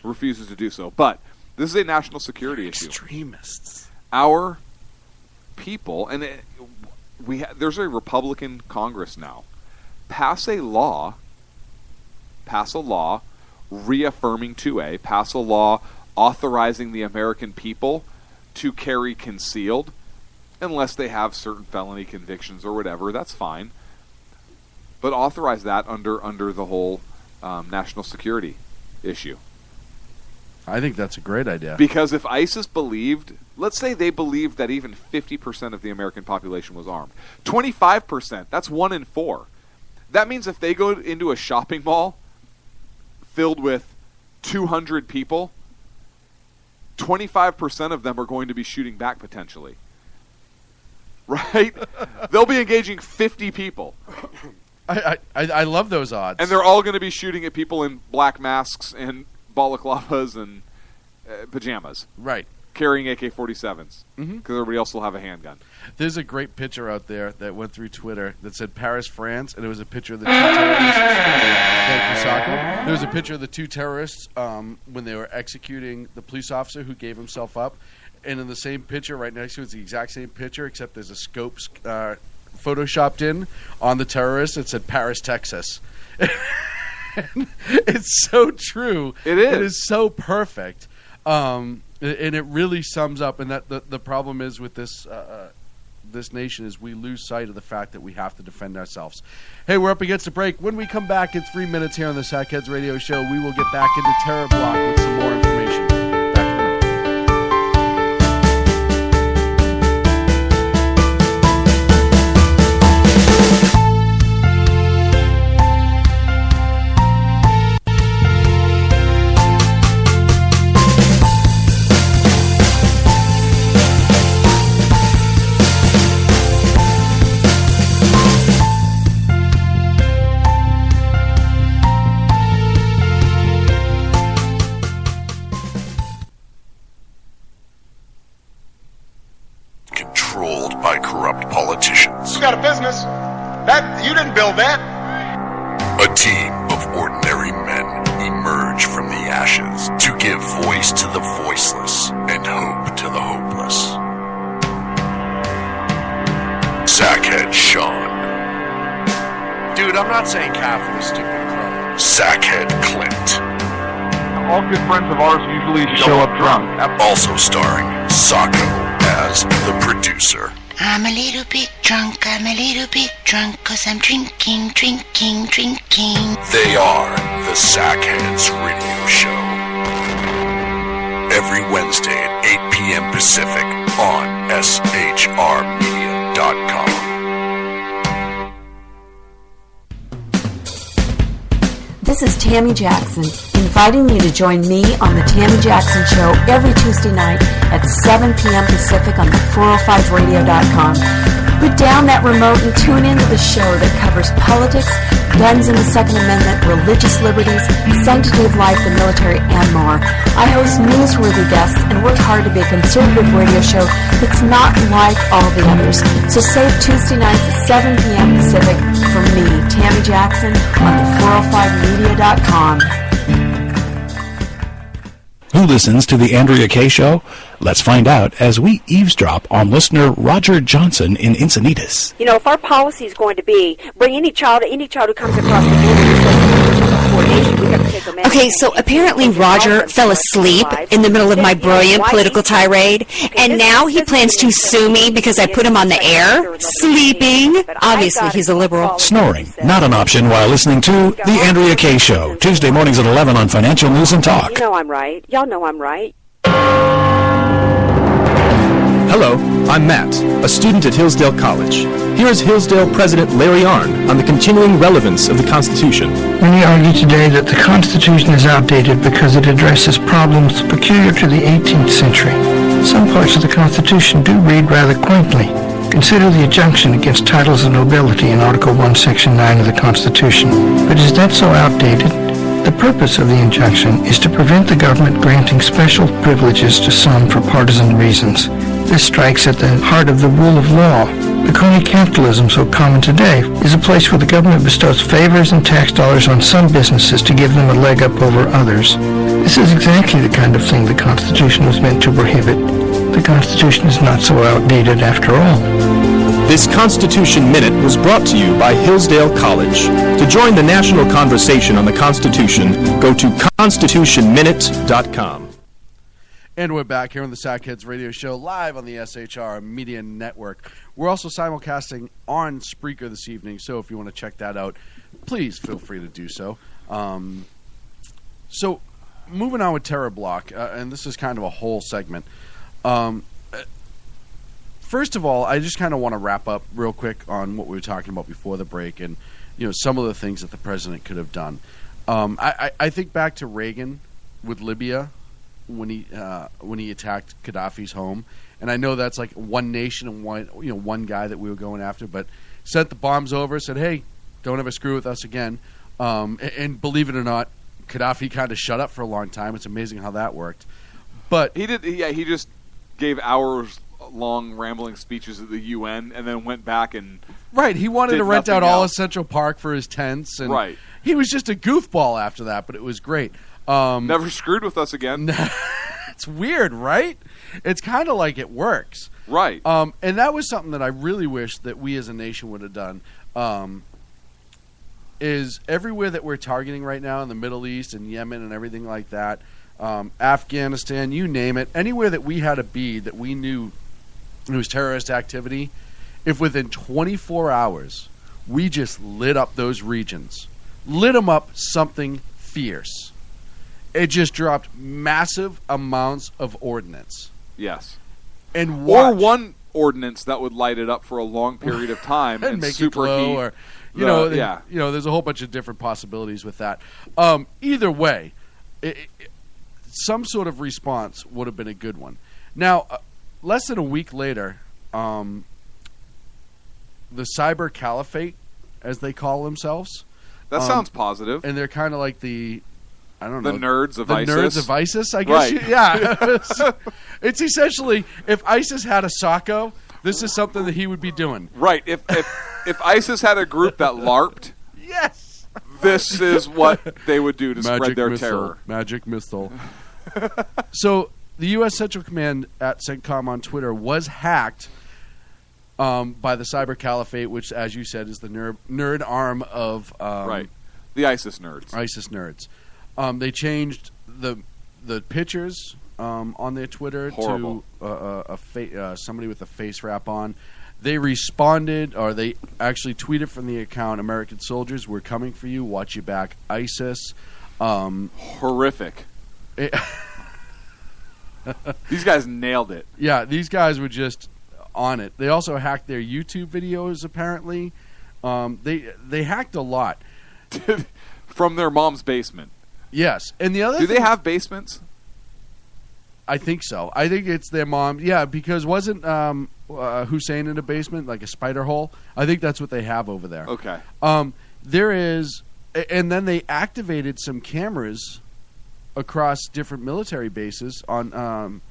refuses to do so. But this is a national security issue. Extremists. Our people, and there's a Republican Congress now, pass a law reaffirming 2A, pass a law authorizing the American people to carry concealed, unless they have certain felony convictions or whatever. That's fine, but authorize that under the whole national security issue. I think that's a great idea. Because if ISIS believed, let's say they believed that even 50% of the American population was armed, 25%, that's 1 in 4. That means if they go into a shopping mall filled with 200 people, 25% of them are going to be shooting back potentially. Right? They'll be engaging 50 people. I love those odds. And they're all going to be shooting at people in black masks and balaclavas and pajamas. Right. carrying AK-47s because Mhm. everybody else will have a handgun. There's a great picture out there that went through Twitter that said Paris, France, and it was a picture of the two terrorists. Thank you, Sako. There was a picture of the two terrorists when they were executing the police officer who gave himself up. And in the same picture, right next to it, it's the exact same picture, except there's a scope photoshopped in on the terrorist. It said Paris, Texas. It's so true. It is. It is so perfect. And it really sums up. And that the problem is with this this nation is we lose sight of the fact that we have to defend ourselves. Hey, we're up against a break. When we come back in 3 minutes here on the Sackheads Radio Show, we will get back into Terror Bloc with some more information. Back in a minute. Controlled by corrupt politicians. You got a business. That you didn't build that. A team of ordinary men emerge from the ashes to give voice to the voiceless and hope to the hopeless. Sackhead Sean. Dude, I'm not saying Catholic, stupid club. Sackhead Clint. All good friends of ours usually show up drunk. Also starring Sako as the producer. I'm a little bit drunk, I'm a little bit drunk, 'cause I'm drinking, drinking, drinking. They are the Sackheads Radio Show. Every Wednesday at 8 p.m. Pacific on shrmedia.com. This is Tammy Jackson, inviting you to join me on the Tammy Jackson Show every Tuesday night at 7 p.m. Pacific on the 405radio.com. Put down that remote and tune into the show that covers politics, guns and the Second Amendment, religious liberties, sanctity of life, the military, and more. I host newsworthy guests and work hard to be a conservative radio show that's not like all the others. So save Tuesday nights at 7 p.m. Pacific for me, Tammy Jackson, on the 405media.com. Who listens to the Andrea Kaye Show? Let's find out as we eavesdrop on listener Roger Johnson in Encinitas. You know, if our policy is going to be bring any child who comes across the border and says coordination, we have to take them in. Okay, so apparently Roger fell asleep in the middle of my brilliant political tirade, and now he plans to sue me because I put him on the air, sleeping. Obviously, he's a liberal. Snoring, not an option while listening to the Andrea Kaye Show, Tuesday mornings at 11 on Financial News and Talk. You know I'm right. Y'all know I'm right. Hello, I'm Matt, a student at Hillsdale College. Here is Hillsdale President Larry Arnn on the continuing relevance of the Constitution. Many argue today that the Constitution is outdated because it addresses problems peculiar to the 18th century. Some parts of the Constitution do read rather quaintly. Consider the injunction against titles of nobility in Article 1, Section 9 of the Constitution. But is that so outdated? The purpose of the injunction is to prevent the government granting special privileges to some for partisan reasons. This strikes at the heart of the rule of law. The crony capitalism so common today is a place where the government bestows favors and tax dollars on some businesses to give them a leg up over others. This is exactly the kind of thing the Constitution was meant to prohibit. The Constitution is not so outdated after all. This Constitution Minute was brought to you by Hillsdale College. To join the national conversation on the Constitution, go to constitutionminute.com. And we're back here on the Sackheads Radio Show, live on the SHR Media Network. We're also simulcasting on Spreaker this evening, so if you want to check that out, please feel free to do so. So, moving on with Terror Bloc, and this is kind of a whole segment. First of all, I just kind of want to wrap up real quick on what we were talking about before the break, and some of the things that the president could have done. I think back to Reagan with Libya when he attacked Gaddafi's home, and I know that's like one nation and one guy that we were going after, but sent the bombs over, said, "Hey, don't ever screw with us again." And believe it or not, Gaddafi kind of shut up for a long time. It's amazing how that worked. But he did. Yeah, he just gave hours-long rambling speeches at the UN and then went back and Right, he wanted did to rent out nothing all of else. Central Park for his tents. And Right. he was just a goofball after that, but it was great. Never screwed with us again. It's weird, right? It's kind of like it works. Right. And that was something that I really wish that we as a nation would have done. Is everywhere that we're targeting right now in the Middle East and Yemen and everything like that, Afghanistan, you name it, anywhere that we had a bead that we knew it was terrorist activity, if within 24 hours we just lit up those regions, lit them up something fierce, it just dropped massive amounts of ordnance. Yes. And or one ordinance that would light it up for a long period of time and make it glow, superheat. or Yeah. there's a whole bunch of different possibilities with that. Either way, some sort of response would have been a good one. Now, less than a week later, the cyber caliphate, as they call themselves, That sounds positive. and they're kind of like the nerds of the ISIS. nerds of ISIS, I guess. Right. Yeah, it's essentially if ISIS had a Sacco, this is something that he would be doing. Right. If ISIS had a group that LARPed, yes, this is what they would do to spread their missile, terror. Magic missile. So the U.S. Central Command at CENTCOM on Twitter was hacked by the Cyber Caliphate, which, as you said, is the nerd arm of right, the ISIS nerds. ISIS nerds. They changed the pictures on their Twitter Horrible. to somebody with a face wrap on. They responded, or they actually tweeted from the account, "American soldiers, we're coming for you. Watch your back, ISIS." Horrific. These guys nailed it. Yeah, these guys were just on it. They also hacked their YouTube videos, apparently. They hacked a lot. From their mom's basement. Yes. And the other Do they have basements? I think so. I think it's their mom. Yeah, because wasn't Hussein in a basement, like a spider hole? I think that's what they have over there. Okay. There is, and then they activated some cameras across different military bases on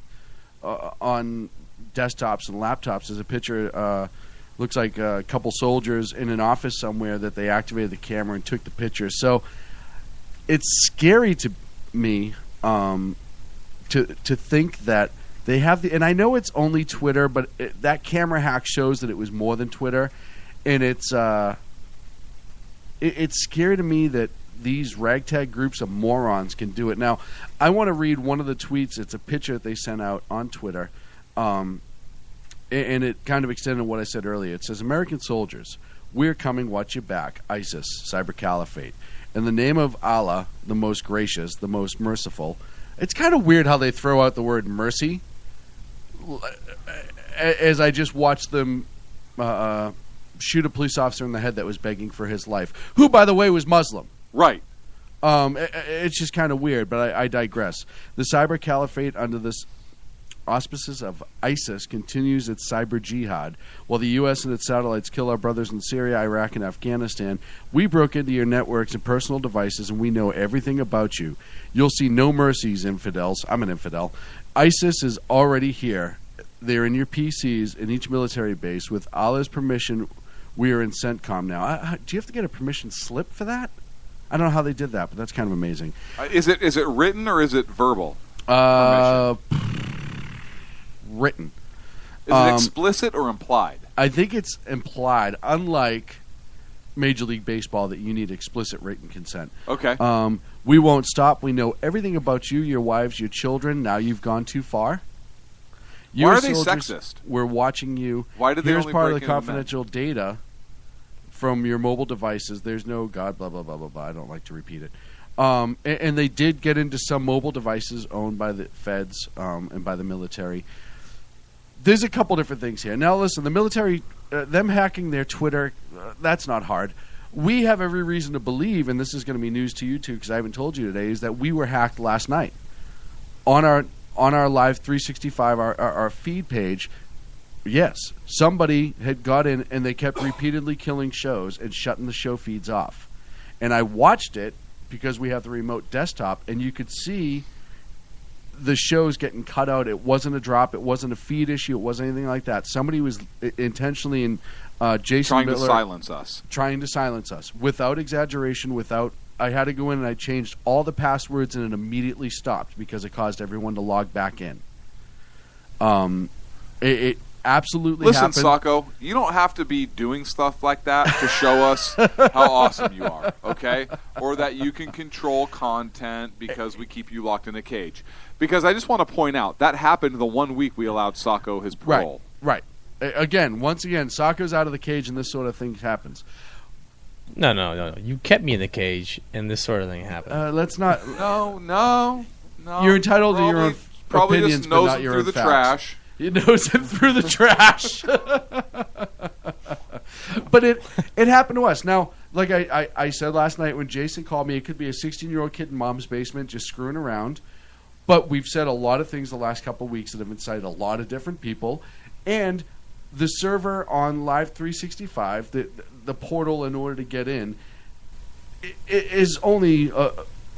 desktops and laptops. There's a picture, looks like a couple soldiers in an office somewhere that they activated the camera and took the picture. So it's scary to me to think that they have the, and I know it's only Twitter, but that camera hack shows that it was more than Twitter, and it's scary to me that these ragtag groups of morons can do it. Now, I want to read one of the tweets. It's a picture that they sent out on Twitter, and it kind of extended what I said earlier. It says, "American soldiers, we're coming, watch your back, ISIS, Cyber Caliphate. In the name of Allah, the most gracious, the most merciful." It's kind of weird how they throw out the word mercy, as I just watched them shoot a police officer in the head that was begging for his life, who, by the way, was Muslim. Right. It's just kind of weird, but I digress. The Cyber Caliphate, under this auspices of ISIS, continues its cyber jihad. While the U.S. and its satellites kill our brothers in Syria, Iraq, and Afghanistan, we broke into your networks and personal devices, and we know everything about you. You'll see no mercies, infidels. I'm an infidel. ISIS is already here. They're in your PCs in each military base. With Allah's permission, we are in CENTCOM now. Do you have to get a permission slip for that? I don't know how they did that, but that's kind of amazing. Is it written or is it verbal? Written. Is it explicit or implied? I think it's implied, unlike Major League Baseball, that you need explicit written consent. Okay. We won't stop. We know everything about you, your wives, your children. Now you've gone too far. Why are they sexist? We're watching you. Why did they Here's only part of break the into confidential data from your mobile devices. There's no God, blah, blah, blah, blah, blah. I don't like to repeat it. And they did get into some mobile devices owned by the feds and by the military. There's a couple different things here. Now, listen, the military, them hacking their Twitter, that's not hard. We have every reason to believe, and this is going to be news to you too, because I haven't told you today, is that we were hacked last night on our Live 365, our feed page. Yes, somebody had got in and they kept repeatedly killing shows and shutting the show feeds off. And I watched it because we have the remote desktop, and you could see the show's getting cut out. It wasn't a drop. It wasn't a feed issue. It wasn't anything like that. Somebody was intentionally in Jason trying Miller, to silence us. Trying to silence us. Without exaggeration, I had to go in and I changed all the passwords and it immediately stopped because it caused everyone to log back in. It absolutely Listen, happened. Sacco, you don't have to be doing stuff like that to show us how awesome you are, okay? Or that you can control content because we keep you locked in a cage. Because I just want to point out, that happened the 1 week we allowed Sacco his parole. Right. Once again, Sacco's out of the cage and this sort of thing happens. No. You kept me in the cage and this sort of thing happened. Let's not... No. You're entitled to your own opinions, just knows but not your own through the facts. trash. He knows it through the trash. But it happened to us. Now, like I said last night when Jason called me, it could be a 16-year-old kid in mom's basement just screwing around. But we've said a lot of things the last couple of weeks that have incited a lot of different people. And the server on Live 365, the portal in order to get in, it is only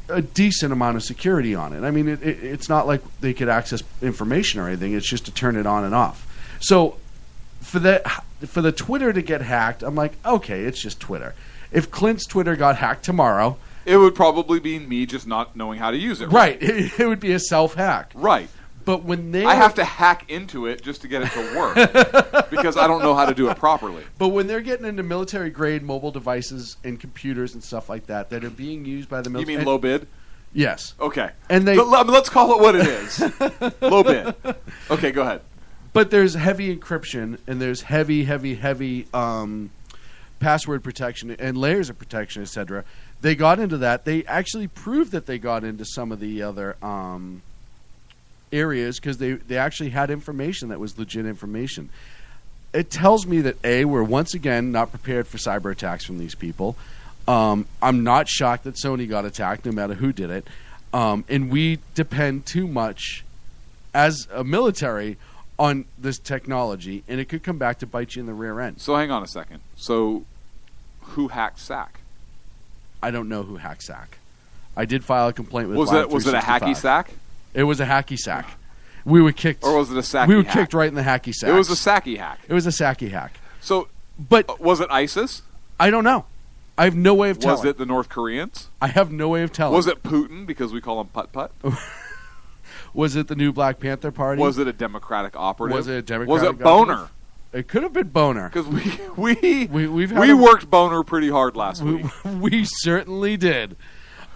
a decent amount of security on it. I mean, it's not like they could access information or anything. It's just to turn it on and off. So for the Twitter to get hacked, I'm like, okay, it's just Twitter. If Clint's Twitter got hacked tomorrow, it would probably be me just not knowing how to use it. Right. It would be a self-hack. Right. But when I have to hack into it just to get it to work because I don't know how to do it properly. But when they're getting into military-grade mobile devices and computers and stuff like that are being used by the military... You mean low bid? Yes. Okay. And let's call it what it is. Low bid. Okay, go ahead. But there's heavy encryption and there's heavy password protection and layers of protection, etc. They got into that. They actually proved that they got into some of the other... areas because they actually had information that was legit information. It tells me that we're once again not prepared for cyber attacks from these people. I'm not shocked that Sony got attacked no matter who did it. And we depend too much as a military on this technology and it could come back to bite you in the rear end. So hang on a second. So who hacked SAC? I don't know who hacked SAC. I did file a complaint with Was it a hacky SAC? It was a hacky sack. We were kicked. Or was it a sacky We were hack? kicked right in the hacky sack. It was a sacky hack. It was a sacky hack. So, but was it ISIS? I don't know. I have no way of telling. Was it the North Koreans? I have no way of telling. Was it Putin because we call him Putt-Putt? Was it the new Black Panther Party? Was it a Democratic operative? Was it a Democratic Was it Boner? It could have been Boner. Because we worked Boner pretty hard last week. We certainly did.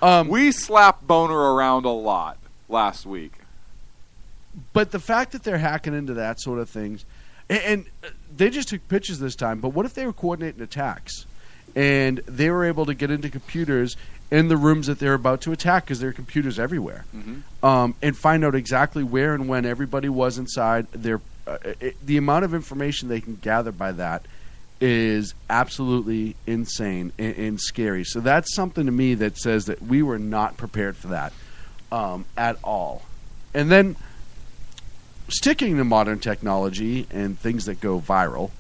We slapped Boner around a lot last week. But the fact that they're hacking into that sort of things, and they just took pictures this time, but what if they were coordinating attacks? And they were able to get into computers in the rooms that they're about to attack because there are computers everywhere. Mm-hmm. And find out exactly where and when everybody was inside. The amount of information they can gather by that is absolutely insane and scary. So that's something to me that says that we were not prepared for that at all. And then sticking to modern technology and things that go viral,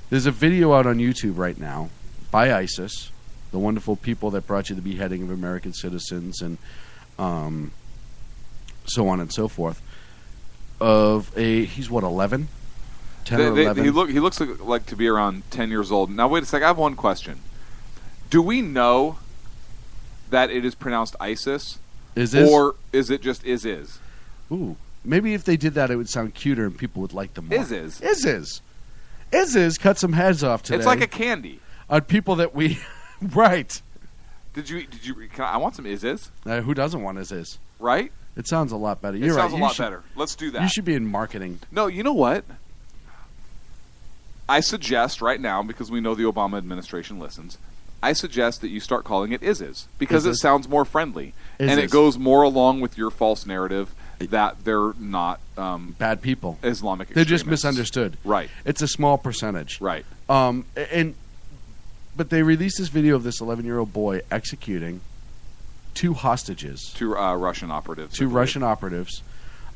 there's a video out on YouTube right now by ISIS, the wonderful people that brought you the beheading of American citizens and so on and so forth, of he's what, 11? 10 or 11? He looks like to be around 10 years old. Now, wait a second. I have one question. Do we know that it is pronounced ISIS? Or is it just is? Ooh. Maybe if they did that, it would sound cuter and people would like them more. Is cut some heads off today. It's like a candy. On people that we... Right. Did you? I want some is. Who doesn't want is? Right? It sounds a lot better. It sounds a lot better. Let's do that. You should be in marketing. No, you know what? I suggest right now, because we know the Obama administration listens, I suggest that you start calling it is because it sounds more friendly. And it goes more along with your false narrative that they're not bad people. Islamic extremists. They're just misunderstood. Right. It's a small percentage. Right. But they released this video of this 11-year-old boy executing two hostages. Two Russian operatives. Two Russian operatives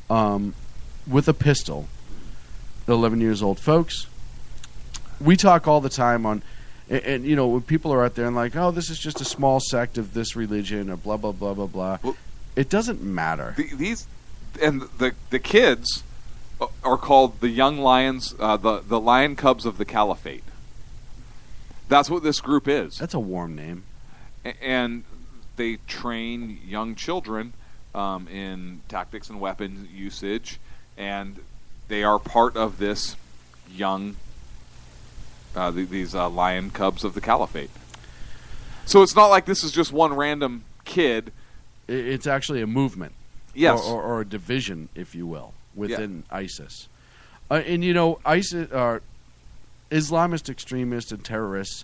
with a pistol. 11 years old. Folks, we talk all the time on... And, you know, when people are out there and like, oh, this is just a small sect of this religion or blah, blah, blah, blah, blah. Well, It doesn't matter. The kids are called the young lions, the lion cubs of the caliphate. That's what this group is. That's a warm name. And they train young children in tactics and weapon usage, and they are part of this young, these lion cubs of the caliphate. So it's not like this is just one random kid. It's actually a movement. Yes. Or a division, if you will, within ISIS. And, you know, ISIS, Islamist extremists and terrorists,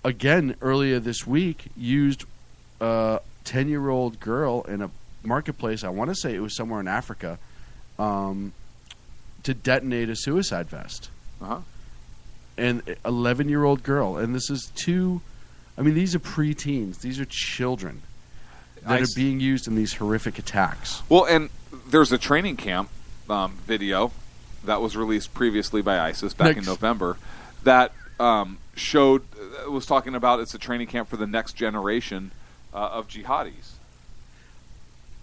again, earlier this week, used a 10-year-old girl in a marketplace, I want to say it was somewhere in Africa, to detonate a suicide vest. Uh-huh. And 11-year-old girl. And this is these are preteens. These are children that are being used in these horrific attacks. Well, and there's a training camp video that was released previously by ISIS back in November that was talking about it's a training camp for the next generation of jihadis.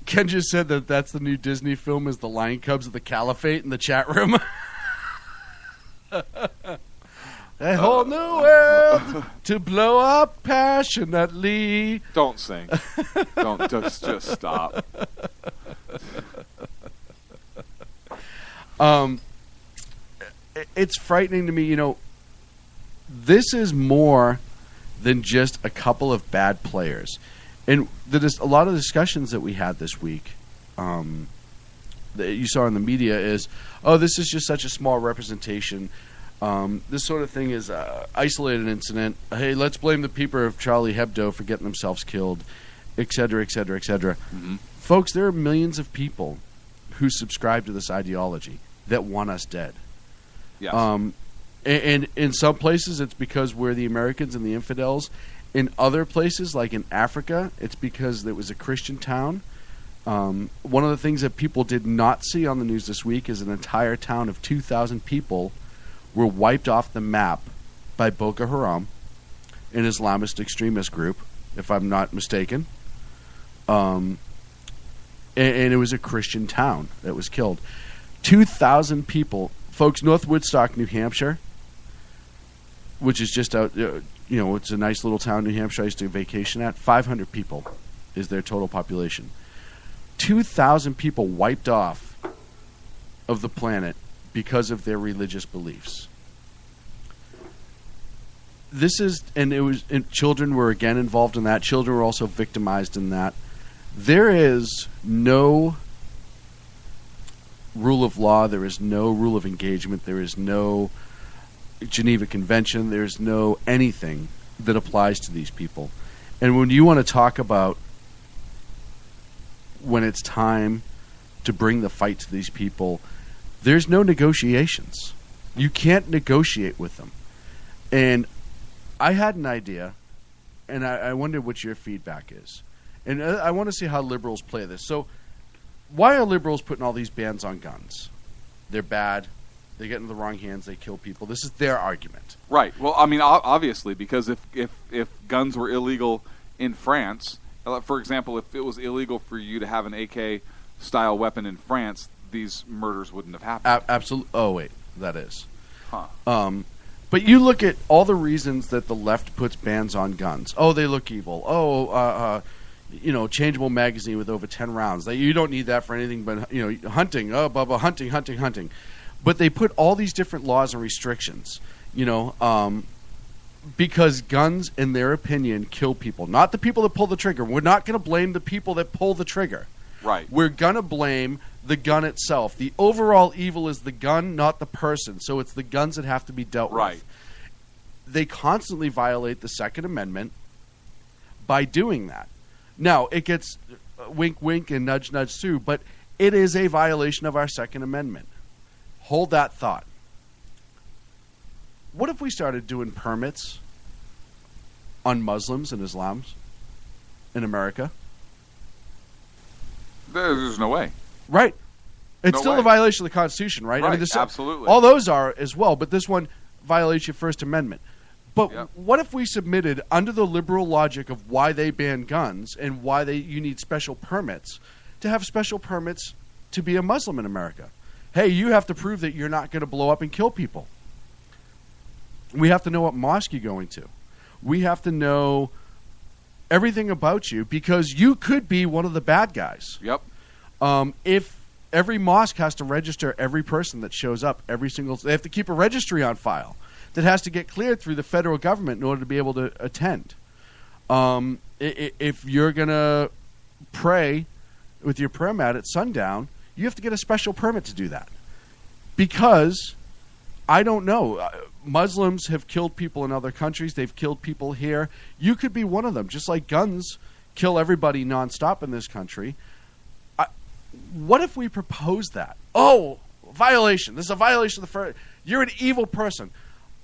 Ken just said that that's the new Disney film is the Lion Cubs of the Caliphate in the chat room. A whole new world to blow up passionately. Don't sing. Don't just stop. It's frightening to me. You know, this is more than just a couple of bad players, and a lot of discussions that we had this week. That you saw in the media is, this is just such a small representation. This sort of thing is isolated incident. Hey, let's blame the people of Charlie Hebdo for getting themselves killed, et cetera, et cetera, et cetera. Mm-hmm. Folks, there are millions of people who subscribe to this ideology that want us dead. Yes. And in some places, it's because we're the Americans and the infidels. In other places, like in Africa, it's because it was a Christian town. One of the things that people did not see on the news this week is an entire town of 2,000 people were wiped off the map by Boko Haram, an Islamist extremist group, if I'm not mistaken. And it was a Christian town that was killed. 2,000 people. Folks, North Woodstock, New Hampshire, which is just out, it's a nice little town, New Hampshire, I used to vacation at. 500 people is their total population. 2,000 people wiped off of the planet because of their religious beliefs. Children were again involved in that. Children were also victimized in that. There is no rule of law. There is no rule of engagement. There is no Geneva Convention. There is no anything that applies to these people. And when you want to talk about when it's time to bring the fight to these people, there's no negotiations. You can't negotiate with them. And I had an idea, and I wonder what your feedback is. And I want to see how liberals play this. So why are liberals putting all these bans on guns? They're bad. They get into the wrong hands. They kill people. This is their argument. Right. Well, I mean, obviously, because if guns were illegal in France, for example, if it was illegal for you to have an AK-style weapon in France, these murders wouldn't have happened. Absolutely. Oh, wait. That is. Huh. But you look at all the reasons that the left puts bans on guns. Oh, they look evil. Changeable magazine with over 10 rounds. You don't need that for anything but, hunting. Oh, blah, hunting. But they put all these different laws and restrictions, because guns, in their opinion, kill people. Not the people that pull the trigger. We're not going to blame the people that pull the trigger. Right. We're going to blame the gun itself. The overall evil is the gun, not the person. So it's the guns that have to be dealt with. They constantly violate the Second Amendment by doing that. Now, it gets wink, wink, and nudge, nudge, Sue, but it is a violation of our Second Amendment. Hold that thought. What if we started doing permits on Muslims and Islams in America? There's no way. Right. It's No still way. a violation of the Constitution, right? Right, absolutely. All those are as well, but this one violates your First Amendment. But what if we submitted, under the liberal logic of why they ban guns and why you need special permits, to have special permits to be a Muslim in America? Hey, you have to prove that you're not going to blow up and kill people. We have to know what mosque you're going to. We have to know everything about you, because you could be one of the bad guys. Yep. If every mosque has to register every person that shows up, they have to keep a registry on file that has to get cleared through the federal government in order to be able to attend. If you're going to pray with your prayer mat at sundown, you have to get a special permit to do that. Because, I don't know, Muslims have killed people in other countries. They've killed people here. You could be one of them. Just like guns kill everybody nonstop in this country. What if we propose that? Oh, violation. This is a violation of the first. You're an evil person.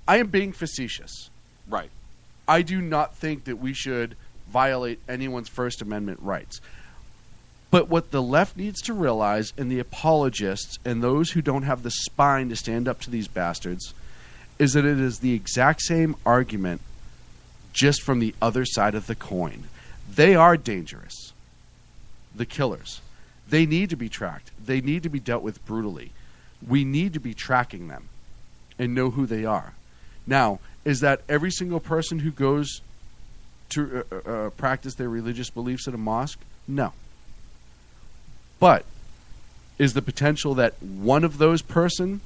I am being facetious. Right. I do not think that we should violate anyone's First Amendment rights. But what the left needs to realize, and the apologists and those who don't have the spine to stand up to these bastards, is that it is the exact same argument, just from the other side of the coin. They are dangerous. The killers. They need to be tracked. They need to be dealt with brutally. We need to be tracking them and know who they are. Now, is that every single person who goes to practice their religious beliefs at a mosque? No. But is the potential that one of those person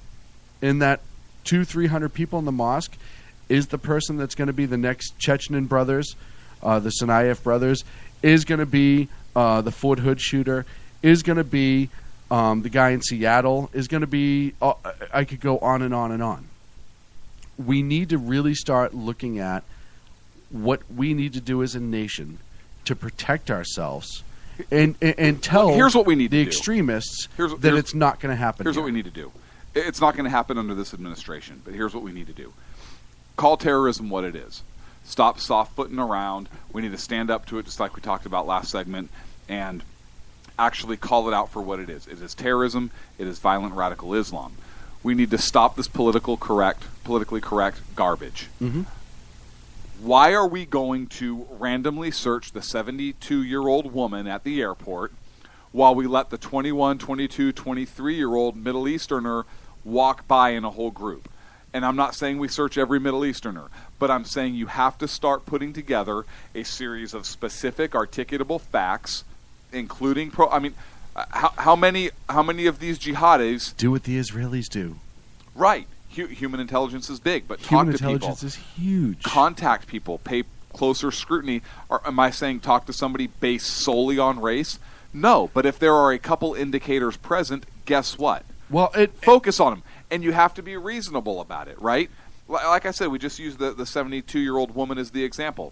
in that 200-300 people in the mosque is the person that's going to be the next Chechen brothers, the Tsarnaev brothers, is going to be the Fort Hood shooter, is going to be the guy in Seattle, is going to be, I could go on and on and on. We need to really start looking at what we need to do as a nation to protect ourselves and tell here's what we need the to do. Extremists that it's not going to happen. Here's what we need to do. It's not going to happen under this administration, but here's what we need to do. Call terrorism what it is. Stop soft-footing around. We need to stand up to it, just like we talked about last segment, and actually call it out for what it is. It is terrorism. It is violent radical Islam. We need to stop this politically correct garbage. Mm-hmm. Why are we going to randomly search the 72-year-old woman at the airport while we let the 21, 22, 23-year-old Middle Easterner walk by in a whole group? And I'm not saying we search every Middle Easterner, but I'm saying you have to start putting together a series of specific, articulable facts, including how many of these jihadis do what the Israelis do? Right. Human intelligence is big, but human talk to people. Human intelligence is huge. Contact people. Pay closer scrutiny. Or am I saying talk to somebody based solely on race? No, but if there are a couple indicators present, guess what? Well, focus on them, and you have to be reasonable about it, right? Like I said, we just used the 72-year-old woman as the example.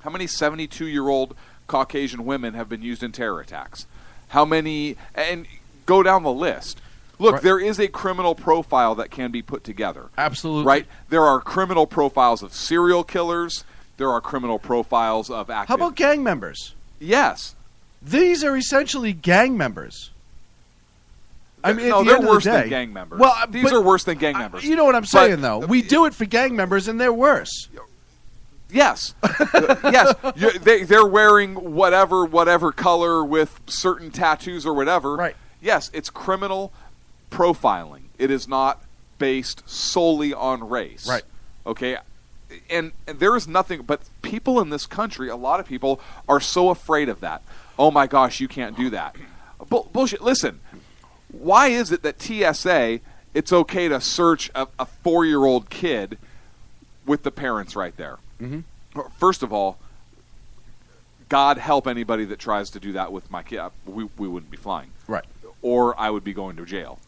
How many 72-year-old Caucasian women have been used in terror attacks? How many? And go down the list. Look, there is a criminal profile that can be put together. Absolutely. Right? There are criminal profiles of serial killers. There are criminal profiles of active... How about gang members? Yes. These are essentially gang members. I mean, no, at the they're end worse of the day, than gang members. Well, these are worse than gang members. You know what I'm saying, though? We do it for gang members, and they're worse. Yes. Yes. They're wearing whatever color with certain tattoos or whatever. Right. Yes, it's criminal profiling. It is not based solely on race. Right. Okay? And there is nothing, but people in this country, a lot of people, are so afraid of that. Oh my gosh, you can't do that. Bullshit. Listen, why is it that TSA, it's okay to search a 4-year-old kid with the parents right there? Mm-hmm. First of all, God help anybody that tries to do that with my kid. We wouldn't be flying. Right. Or I would be going to jail.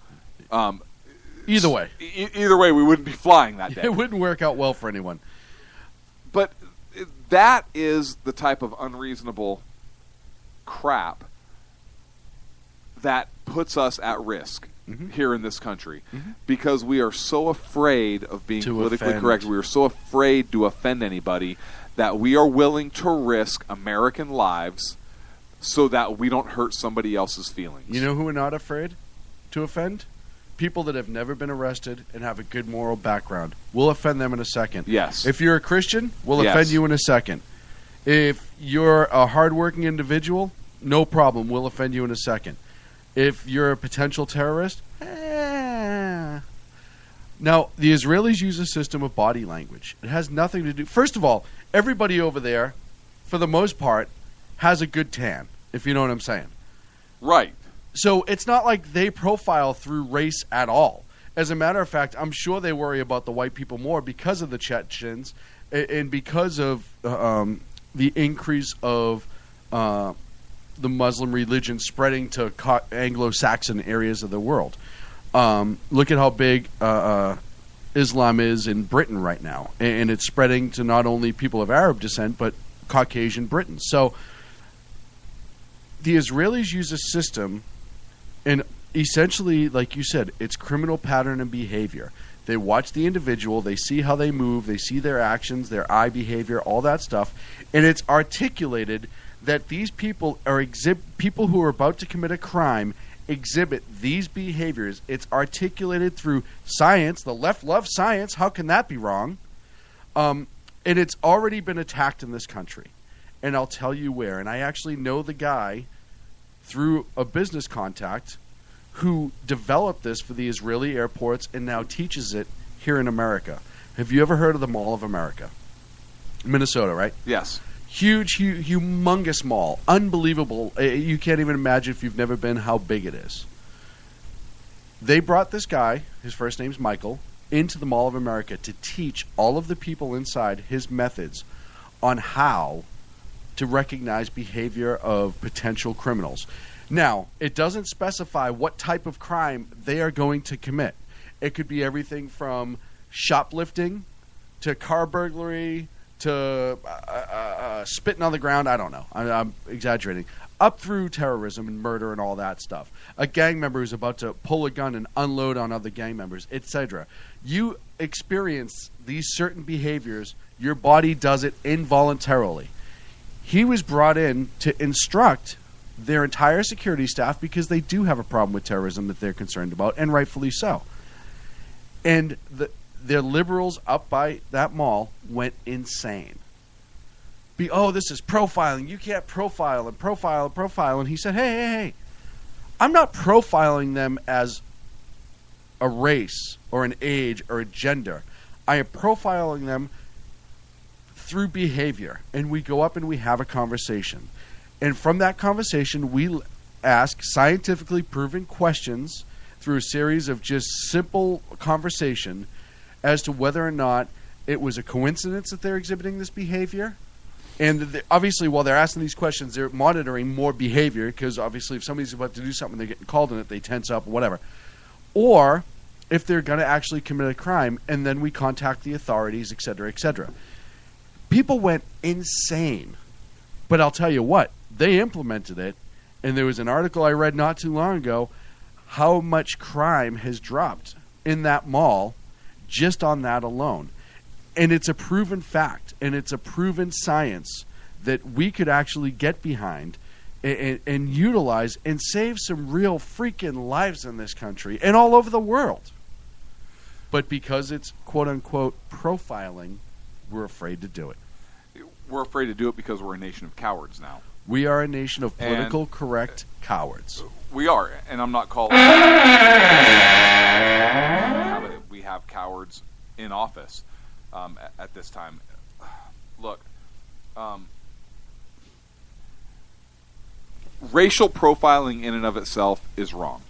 Either way. Either way, we wouldn't be flying that day. It wouldn't work out well for anyone. But that is the type of unreasonable crap that puts us at risk here in this country because we are so afraid of being politically correct. We are so afraid to offend anybody that we are willing to risk American lives so that we don't hurt somebody else's feelings. You know who we're not afraid to offend? people that have never been arrested and have a good moral background. We'll offend them in a second. Yes. If you're a Christian, we'll Yes. offend you in a second. If you're a hardworking individual, no problem. We'll offend you in a second. If you're a potential terrorist, Now, the Israelis use a system of body language. It has nothing to do... First of all, everybody over there, for the most part, has a good tan, if you know what I'm saying. Right. So it's not like they profile through race at all. As a matter of fact, I'm sure they worry about the white people more because of the Chechens and because of the increase of the Muslim religion spreading to Anglo-Saxon areas of the world. Look at how big Islam is in Britain right now. And it's spreading to not only people of Arab descent, but Caucasian Britons. So the Israelis use a system, and essentially, like you said, it's criminal pattern and behavior. They watch the individual, they see how they move, they see their actions, their eye behavior, all that stuff, and it's articulated that these people are people who are about to commit a crime exhibit these behaviors. It's articulated through science. The left loves science. How can that be wrong? And it's already been attacked in this country. And I'll tell you where. And I actually know the guy through a business contact who developed this for the Israeli airports and now teaches it here in America. Have you ever heard of the Mall of America? Minnesota, right? Yes. Huge, humongous mall. Unbelievable. You can't even imagine if you've never been how big it is. They brought this guy, his first name's Michael, into the Mall of America to teach all of the people inside his methods on how to recognize behavior of potential criminals. Now, it doesn't specify what type of crime they are going to commit. It could be everything from shoplifting to car burglary to spitting on the ground. I don't know. I'm exaggerating. Up through terrorism and murder and all that stuff. A gang member who's about to pull a gun and unload on other gang members, etc. You experience these certain behaviors, your body does it involuntarily. He was brought in to instruct their entire security staff because they do have a problem with terrorism that they're concerned about, and rightfully so. And the liberals up by that mall went insane. This is profiling. You can't profile and profile and profile. And he said, hey, I'm not profiling them as a race or an age or a gender. I am profiling them through behavior. And we go up and we have a conversation. And from that conversation, we ask scientifically proven questions through a series of just simple conversation as to whether or not it was a coincidence that they're exhibiting this behavior. And obviously, while they're asking these questions, they're monitoring more behavior because obviously if somebody's about to do something, they're getting called on it, they tense up, whatever. Or if they're going to actually commit a crime, and then we contact the authorities, et cetera, et cetera. People went insane. But I'll tell you what, they implemented it, and there was an article I read not too long ago how much crime has dropped in that mall just on that alone. And it's a proven fact, and it's a proven science that we could actually get behind and utilize and save some real freaking lives in this country and all over the world. But because it's quote-unquote profiling, we're afraid to do it. We're afraid to do it because we're a nation of cowards now. We are a nation of political correct cowards. We are, and I'm not calling... we have cowards in office at this time. Look, racial profiling in and of itself is wrong.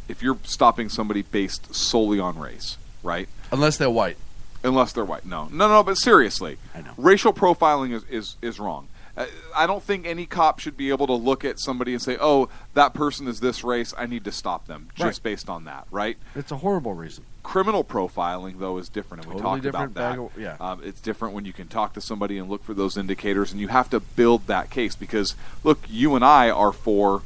If you're stopping somebody based solely on race, right? Unless they're white. Unless they're white. No, but seriously. I know. Racial profiling is wrong. I don't think any cop should be able to look at somebody and say, oh, that person is this race, I need to stop them, just based on that, right? It's a horrible reason. Criminal profiling, though, is different, and totally we talked about that. It's different when you can talk to somebody and look for those indicators, and you have to build that case because, look, you and I are for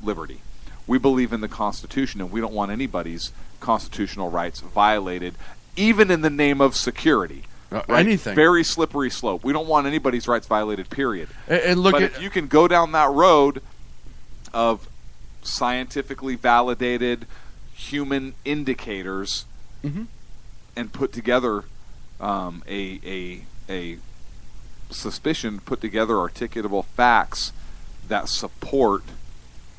liberty. We believe in the Constitution, and we don't want anybody's constitutional rights violated, even in the name of security. Right? Anything. Very slippery slope. We don't want anybody's rights violated, period. And look, but if you can go down that road of scientifically validated human indicators Mm-hmm. and put together a suspicion, put together articulable facts that support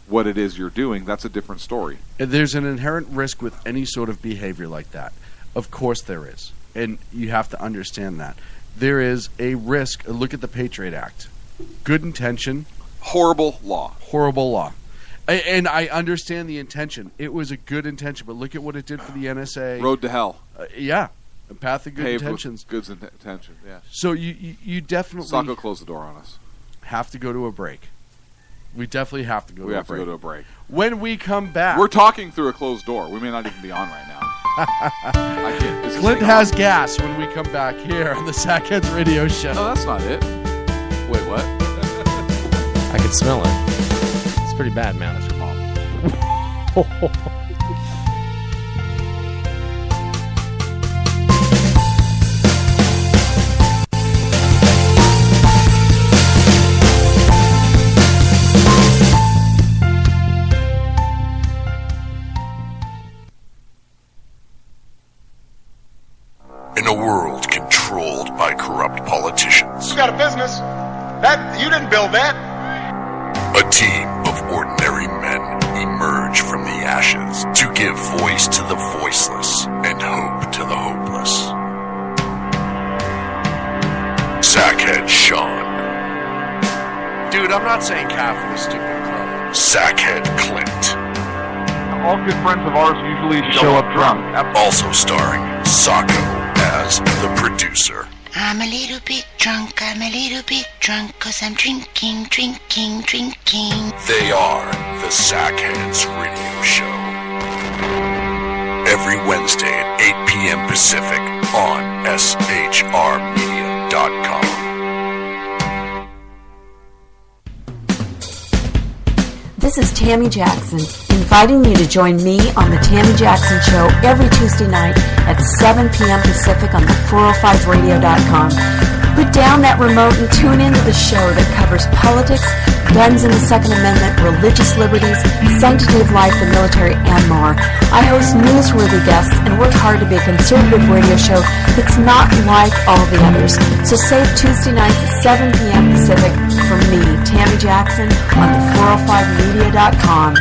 what it is you're doing, that's a different story. There's an inherent risk with any sort of behavior like that. Of course there is. And you have to understand that. There is a risk. Look at the Patriot Act. Good intention. Horrible law. Horrible law. And I understand the intention. It was a good intention, but look at what it did for the NSA. Road to hell. Yeah. A path of good Paved intentions. with good intention, yeah. So you definitely... Sacco closed the door on us. Have to go to a break. We definitely have to go to a break. We have to go to a break. When we come back... We're talking through a closed door. We may not even be on right now. I can't. Clint has gas when we come back here on the Sackheads Radio Show. No, that's not it. Wait, what? I can smell it. It's pretty bad, man. That's your mom. In a world controlled by corrupt politicians, You got a business. That you didn't build that. a team of ordinary men emerge from the ashes to give voice to the voiceless and hope to the hopeless. Sackhead Sean, Dude, I'm not saying Catholic, stupid club. Sackhead Clint, All good friends of ours usually show up drunk. also starring Sacco as the producer. I'm a little bit drunk, I'm a little bit drunk, 'cause I'm drinking, drinking, drinking. They are the Sackheads Radio Show. Every Wednesday at 8 p.m. Pacific on shrmedia.com. This is Tammy Jackson, inviting you to join me on the Tammy Jackson Show every Tuesday night at 7 p.m. Pacific on the 405radio.com. Put down that remote and tune into the show that covers politics, guns and the Second Amendment, religious liberties, sanctity of life, the military, and more. I host newsworthy guests and work hard to be a conservative radio show that's not like all the others. So save Tuesday nights at 7 p.m. Pacific for me, Tammy Jackson, on the 405media.com.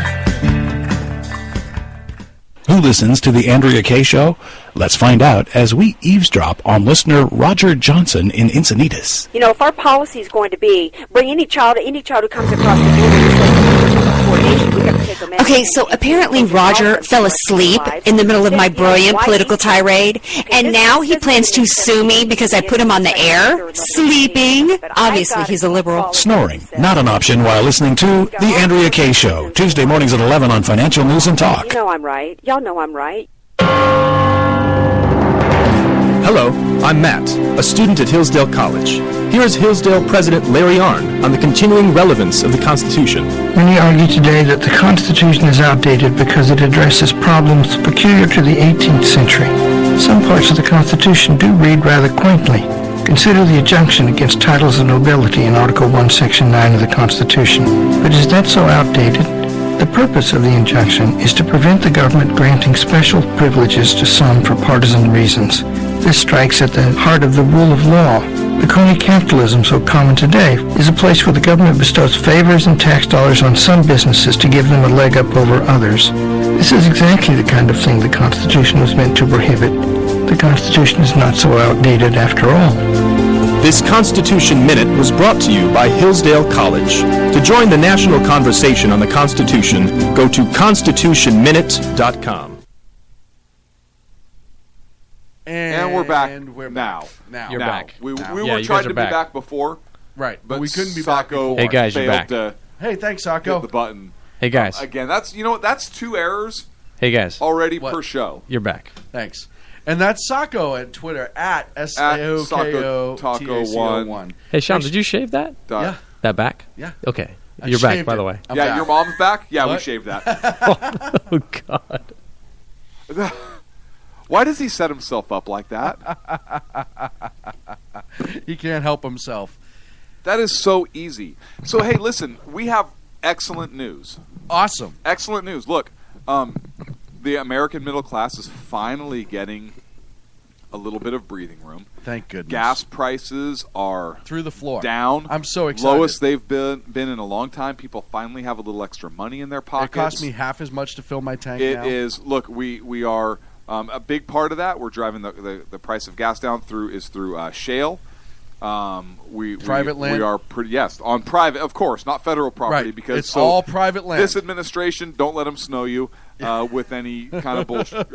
Who listens to the Andrea Kaye Show? Let's find out as we eavesdrop on listener Roger Johnson in Encinitas. You know, if our policy is going to be bring any child who comes across the border and says coordination, we have to take them in. Okay, so apparently Roger fell asleep in the middle of my brilliant political tirade, and now he plans to sue me because I put him on the air, sleeping. Obviously, he's a liberal. Snoring, not an option while listening to the Andrea Kaye Show, Tuesday mornings at 11 on Financial News and Talk. You know I'm right. Y'all know I'm right. Hello, I'm Matt, a student at Hillsdale College. Here is Hillsdale President Larry Arnn on the continuing relevance of the Constitution. Many argue today that the Constitution is outdated because it addresses problems peculiar to the 18th century. Some parts of the Constitution do read rather quaintly. Consider the injunction against titles of nobility in Article 1, Section 9 of the Constitution. But is that so outdated? The purpose of the injunction is to prevent the government granting special privileges to some for partisan reasons. This strikes at the heart of the rule of law. The crony capitalism so common today is a place where the government bestows favors and tax dollars on some businesses to give them a leg up over others. This is exactly the kind of thing the Constitution was meant to prohibit. The Constitution is not so outdated after all. This Constitution Minute was brought to you by Hillsdale College. To join the national conversation on the Constitution, go to constitutionminute.com. And we're back now. You're back. We Now. were Yeah, you trying guys to are be back. back before. Right, but we couldn't be Sacco back before. Hey, guys, you're failed back. to Hey, thanks, Sacco. hit the button. Hey, guys. Again, that's that's 2 errors Hey, guys. already What? per show. You're back. Thanks. And that's Sacco at Twitter, at SAOKO-TACO1. Hey, Sean, did you shave that? Yeah. That back? Yeah. Okay. I You're back, shaved by it. the way. I'm Yeah, back. your mom's back? Yeah, we What? shaved that. Oh, God. Why does he set himself up like that? He can't help himself. That is so easy. So, hey, listen, we have excellent news. Awesome. Excellent news. Look, the American middle class is finally getting a little bit of breathing room. Thank goodness. Gas prices are through the floor. Down. I'm so excited. Lowest they've been in a long time. People finally have a little extra money in their pockets. It costs me half as much to fill my tank It now. is. Look, we are a big part of that. We're driving the price of gas down through shale. Private land? We are pretty, yes, on private, of course, not federal property, Right. because It's all private land. This administration, don't let them snow you with any kind of bullshit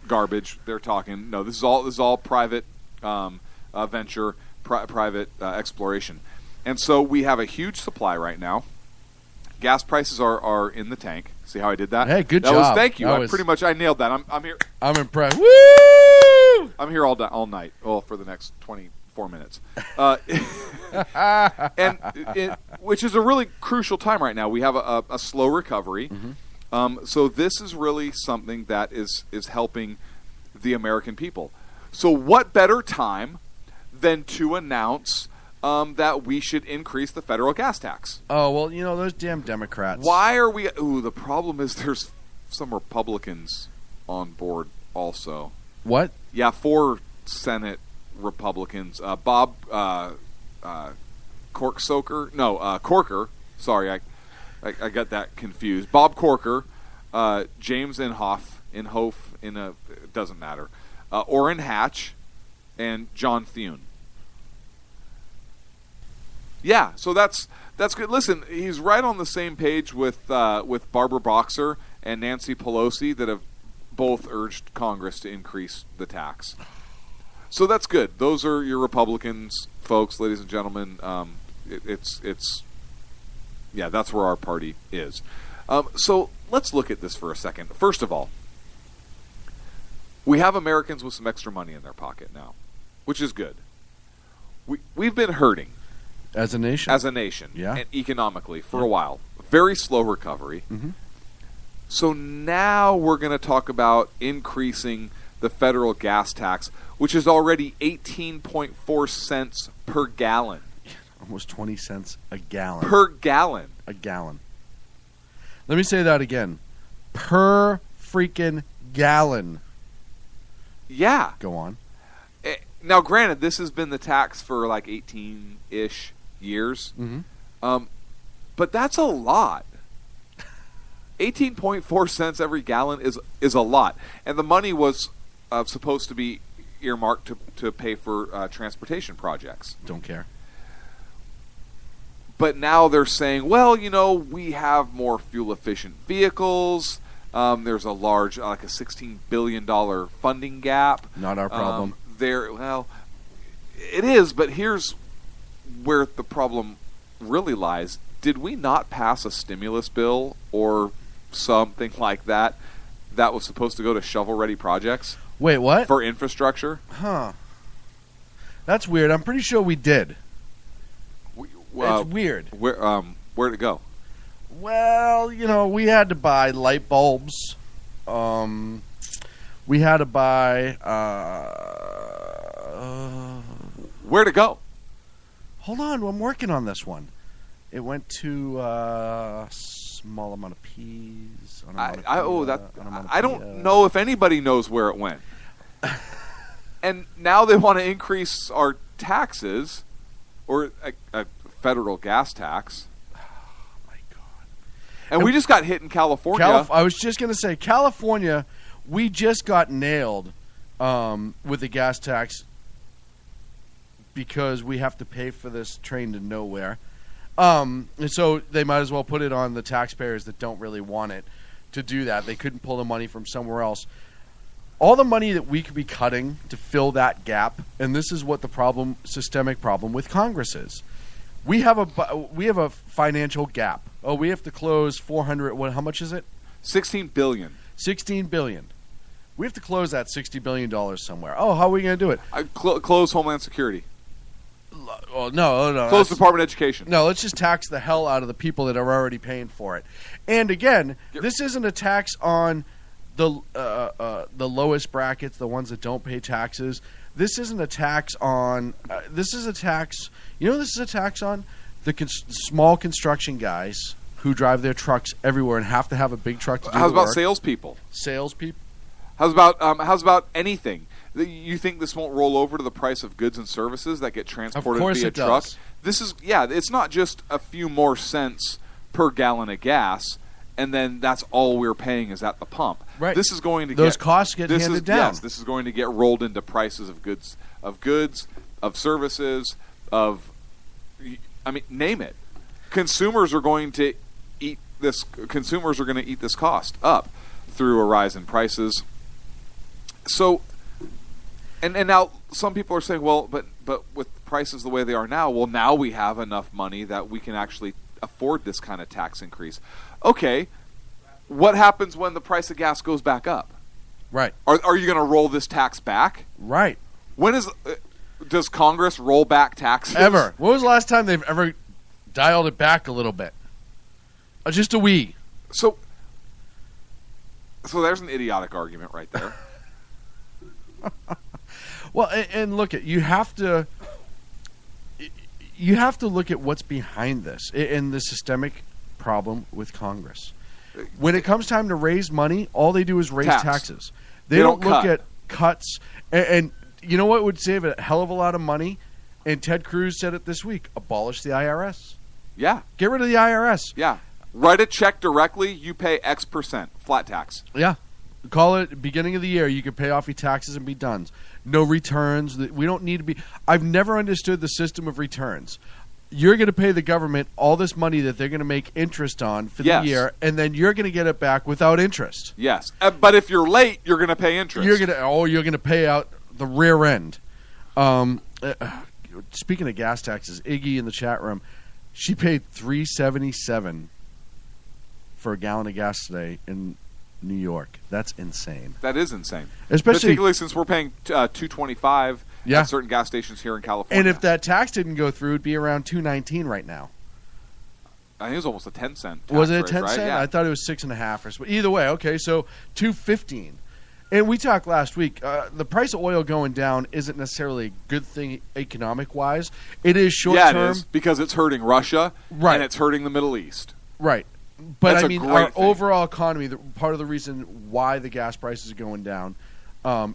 garbage they're talking. No, this is all private venture, private exploration, and so we have a huge supply right now. Gas prices are in the tank. See how I did that? Hey, good that job. Thank you. That I nailed that. I'm here. I'm impressed. Woo! I'm here all night. Well, for the next 24 minutes. Which is a really crucial time right now. We have a slow recovery. Mm-hmm. So this is really something that is helping the American people. So what better time than to announce that we should increase the federal gas tax? Oh, well, those damn Democrats. Why are we... Ooh, the problem is there's some Republicans on board also. What? Yeah, 4 Senate Republicans. Bob Corker. No, Corker. Sorry, I got that confused. Bob Corker, James Inhofe, it doesn't matter. Orrin Hatch, and John Thune. Yeah, so that's good. Listen, he's right on the same page with Barbara Boxer and Nancy Pelosi that have both urged Congress to increase the tax. So that's good. Those are your Republicans, folks, ladies and gentlemen. That's where our party is. So let's look at this for a second. First of all, we have Americans with some extra money in their pocket now, which is good. We've been hurting. As a nation? Yeah. And economically for a while. Very slow recovery. Mm-hmm. So now we're going to talk about increasing the federal gas tax, which is already 18.4 cents per gallon. Almost 20 cents a gallon. Per gallon. A gallon. Let me say that again. Per freaking gallon. Yeah. Go on. Now, granted, this has been the tax for like 18-ish years. Mm-hmm. But that's a lot. 18.4 cents every gallon is a lot. And the money was supposed to be earmarked to pay for transportation projects. Don't care. But now they're saying, well, we have more fuel-efficient vehicles. There's a large, like a $16 billion funding gap. Not our problem. It is, but here's where the problem really lies. Did we not pass a stimulus bill or something like that was supposed to go to shovel-ready projects? Wait, what? For infrastructure? Huh. That's weird. I'm pretty sure we did. It's weird. Where'd it go? Well, we had to buy light bulbs. We had to buy... Where'd it go? Hold on, I'm working on this one. It went to a small amount of peas. I don't know if anybody knows where it went. And now they want to increase our taxes, or a federal gas tax. Oh, my God. And we just got hit in California. I was just going to say, California, we just got nailed with the gas tax because we have to pay for this train to nowhere. And so they might as well put it on the taxpayers that don't really want it to do that. They couldn't pull the money from somewhere else. All the money that we could be cutting to fill that gap, and this is what the systemic problem with Congress is. We have a financial gap. Oh, we have to close 400. How much is it? $16 billion. $16 billion. We have to close that $60 billion somewhere. Oh, how are we going to do it? Close Homeland Security. Oh, no. Close Department of Education. No, let's just tax the hell out of the people that are already paying for it. And again, this isn't a tax on the lowest brackets, the ones that don't pay taxes. This isn't a tax on. This is a tax. This is a tax on the small construction guys who drive their trucks everywhere and have to have a big truck to do How's the about work. salespeople? Salespeople. How's about anything? You think this won't roll over to the price of goods and services that get transported Of course via it truck? does. This is it's not just a few more cents per gallon of gas, and then that's all we're paying is at the pump. Right. This is going to Those costs get handed down. Yes, this is going to get rolled into prices of goods, of services, name it. Consumers are going to eat this. Consumers are going to eat this cost up through a rise in prices. So, and now some people are saying, well, but with prices the way they are now, well, now we have enough money that we can actually afford this kind of tax increase. Okay, what happens when the price of gas goes back up? Right. Are you going to roll this tax back? Right. When does Congress roll back taxes? Ever. When was the last time they've ever dialed it back a little bit? Just a wee. So there's an idiotic argument right there. Well, and look at you have to look at what's behind this and the systemic problem with Congress. When it comes time to raise money, all they do is raise taxes. They don't look at cuts. And you know what would save a hell of a lot of money? And Ted Cruz said it this week: abolish the IRS. Yeah. Get rid of the IRS. Yeah. Write a check directly. You pay X percent flat tax. Yeah. Call it beginning of the year. You can pay off your taxes and be done. No returns. We don't need to be. I've never understood the system of returns. You're going to pay the government all this money that they're going to make interest on for the year, and then you're going to get it back without interest. Yes, but if you're late, you're going to pay interest. You're going to pay out the rear end. Speaking of gas taxes, Iggy in the chat room, she paid $3.77 for a gallon of gas today in New York. That's insane. That is insane, especially particularly since we're paying $2.25 at certain gas stations here in California. And if that tax didn't go through, it'd be around $2.19 right now. I think it was almost a 10-cent. Was it a 10 right? cent? Yeah. I thought it was 6.5 or so. Either way, okay, so $2.15. And we talked last week. The price of oil going down isn't necessarily a good thing economic wise. It is short term. Yeah, it is because it's hurting Russia, right? And it's hurting the Middle East, right? But That's I mean, our overall economy. Part of the reason why the gas prices are going down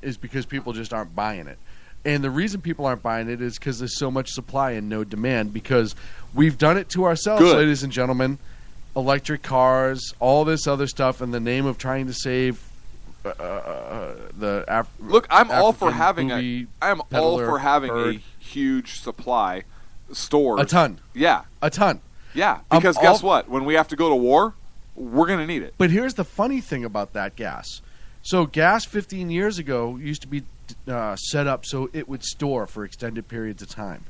is because people just aren't buying it. And the reason people aren't buying it is because there's so much supply and no demand. Because we've done it to ourselves, ladies and gentlemen. Electric cars, all this other stuff, in the name of trying to save Look, I'm all for having a huge supply stores. A ton. Yeah. A ton. Yeah, because guess what? When we have to go to war, we're going to need it. But here's the funny thing about that gas. So gas 15 years ago used to be set up so it would store for extended periods of time.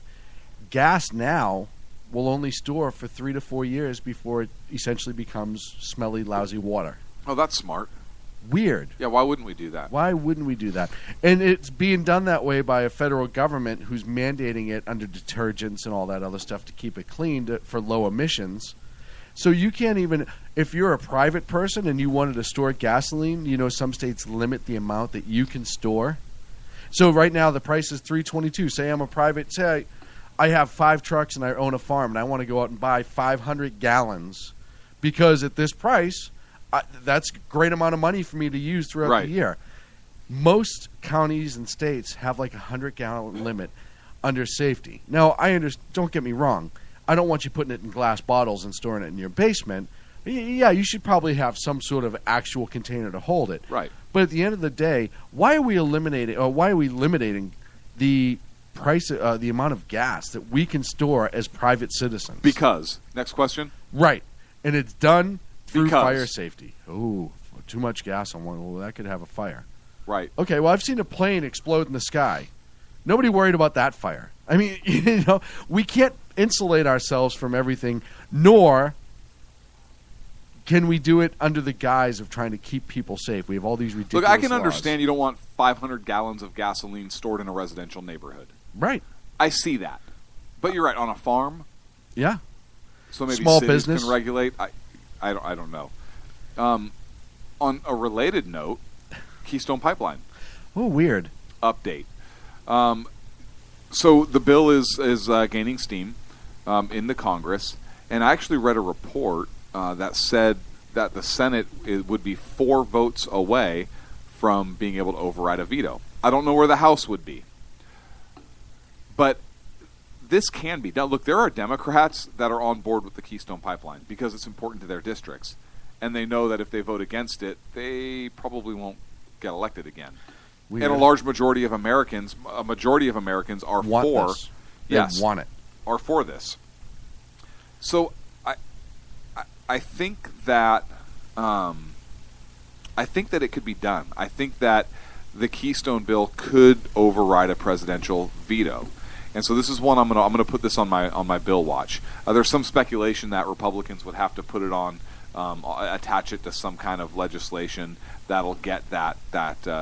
Gas now will only store for 3 to 4 years before it essentially becomes smelly, lousy water. Oh, that's smart. Weird. Yeah, why wouldn't we do that? Why wouldn't we do that? And it's being done that way by a federal government who's mandating it under detergents and all that other stuff to keep it clean for low emissions. So you can't even, if you're a private person and you wanted to store gasoline, you know some states limit the amount that you can store. So right now the price is $3.22. Say I'm a private, say I have 5 trucks and I own a farm and I want to go out and buy 500 gallons because at this price, that's a great amount of money for me to use throughout the year. Most counties and states have like a 100-gallon limit under safety. Now, don't get me wrong. I don't want you putting it in glass bottles and storing it in your basement. Yeah, you should probably have some sort of actual container to hold it. Right. But at the end of the day, why are we limiting the price, the amount of gas that we can store as private citizens? Because. Next question. Right. And it's done through fire safety. Oh, too much gas on one. Well, that could have a fire. Right. Okay, well, I've seen a plane explode in the sky. Nobody worried about that fire. I mean, we can't insulate ourselves from everything, nor can we do it under the guise of trying to keep people safe. We have all these ridiculous Look, I can laws. understand you don't want 500 gallons of gasoline stored in a residential neighborhood. Right. I see that. But you're right, on a farm? Yeah. So maybe small cities business can regulate. I don't know. On a related note, Keystone Pipeline. Oh, weird. Update. So the bill is gaining steam in the Congress, and I actually read a report that said that the Senate would be 4 votes away from being able to override a veto. I don't know where the House would be. But this can be done. Look, there are Democrats that are on board with the Keystone Pipeline because it's important to their districts. And they know that if they vote against it, they probably won't get elected again. Weird. And a majority of Americans are want for this. Yes, They want it. are for this. So I think that it could be done. I think that the Keystone bill could override a presidential veto. And so this is one I'm going to put this on my bill watch. There's some speculation that Republicans would have to put it on, attach it to some kind of legislation that'll get that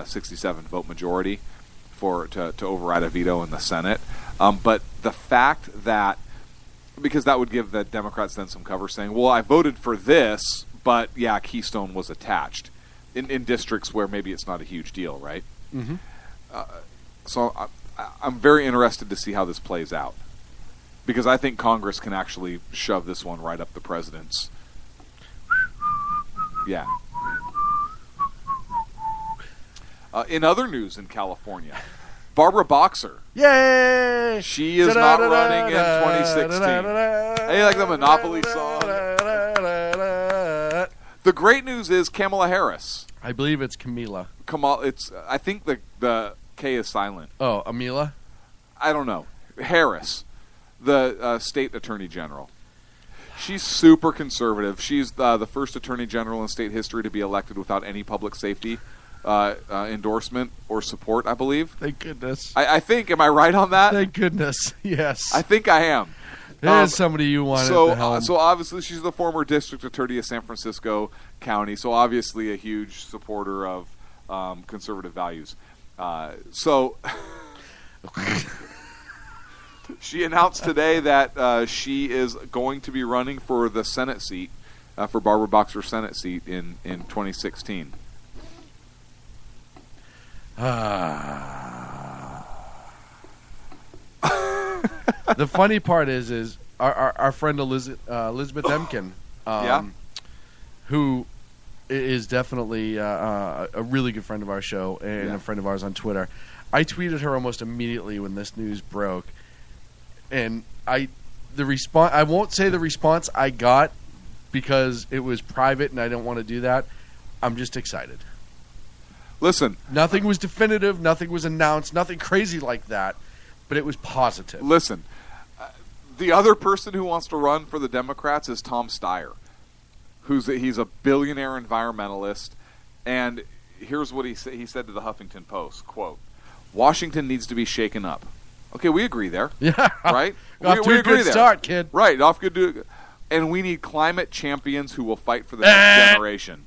67 vote majority to override a veto in the Senate. But the fact that, because that would give the Democrats then some cover saying, well, I voted for this, but yeah, Keystone was attached in districts where maybe it's not a huge deal, right? Mm-hmm. So I'm very interested to see how this plays out, because I think Congress can actually shove this one right up the president's. Yeah. In other news in California, Barbara Boxer. Yay! She is not running in 2016. Hey, like the Monopoly song. The great news is Kamala Harris. I believe it's Camila. I think the K is silent. Oh, Amila? I don't know. Harris, the state attorney general. She's super conservative. She's the first attorney general in state history to be elected without any public safety endorsement or support, I believe. Thank goodness. I think. Am I right on that? Thank goodness. Yes. I think I am. There's somebody you wanted to help. So obviously she's the former district attorney of San Francisco County, so obviously a huge supporter of conservative values. She announced today that she is going to be running for the Senate seat, for Barbara Boxer's Senate seat in 2016. The funny part is our friend Elizabeth Emkin, who is definitely a really good friend of our show and a friend of ours on Twitter. I tweeted her almost immediately when this news broke, and I won't say the response I got because it was private and I don't want to do that. I'm just excited. Listen, nothing was definitive, nothing was announced, nothing crazy like that, but it was positive. Listen, the other person who wants to run for the Democrats is Tom Steyer, he's a billionaire environmentalist, and here's what he said to the Huffington Post, quote, "Washington needs to be shaken up." Okay, we agree there. Yeah. Right? Off to a good start, kid. Right, off good. And we need climate champions who will fight for the next generation.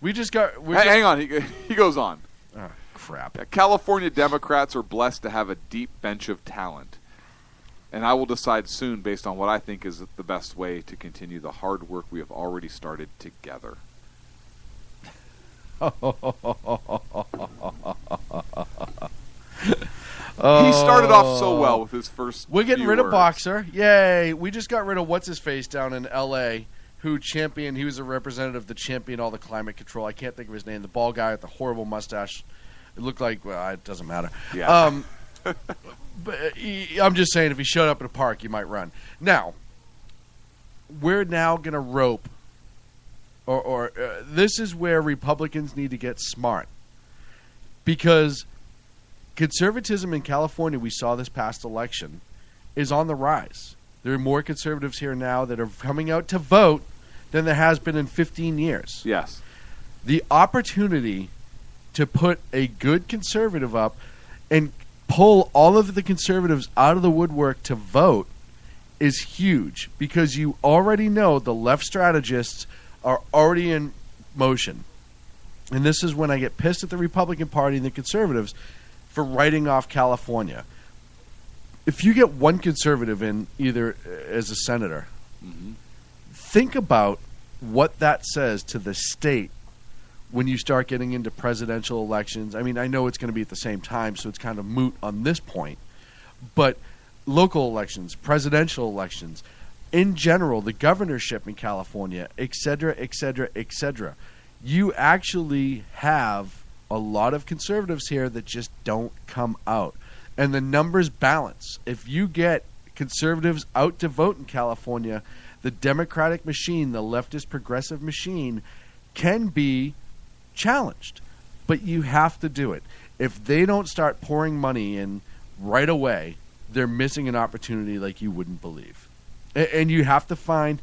Hang on, he goes on. Oh, crap. California Democrats are blessed to have a deep bench of talent. And I will decide soon based on what I think is the best way to continue the hard work we have already started together. He started off so well with his first. We're getting rid words. of Boxer. Yay. We just got rid of what's-his-face down in L.A., who championed, he was a representative that championed all the climate control. I can't think of his name. The bald guy with the horrible mustache. It looked like, well, it doesn't matter. Yeah. But I'm just saying, if he showed up at a park, you might run. Now, we're now going to rope, or this is where Republicans need to get smart. Because conservatism in California, we saw this past election, is on the rise. There are more conservatives here now that are coming out to vote than there has been in 15 years. Yes. The opportunity to put a good conservative up and pull all of the conservatives out of the woodwork to vote is huge, because you already know the left strategists are already in motion. And this is when I get pissed at the Republican Party and the conservatives for writing off California. If you get one conservative in either as a senator, think about what that says to the state when you start getting into presidential elections. I mean, I know it's going to be at the same time, so it's kind of moot on this point. But local elections, presidential elections, in general, the governorship in California, et cetera, et cetera, et cetera, you actually have a lot of conservatives here that just don't come out. And the numbers balance. If you get conservatives out to vote in California, the Democratic machine, the leftist progressive machine, can be challenged. But you have to do it. If they don't start pouring money in right away, they're missing an opportunity like you wouldn't believe. And you have to find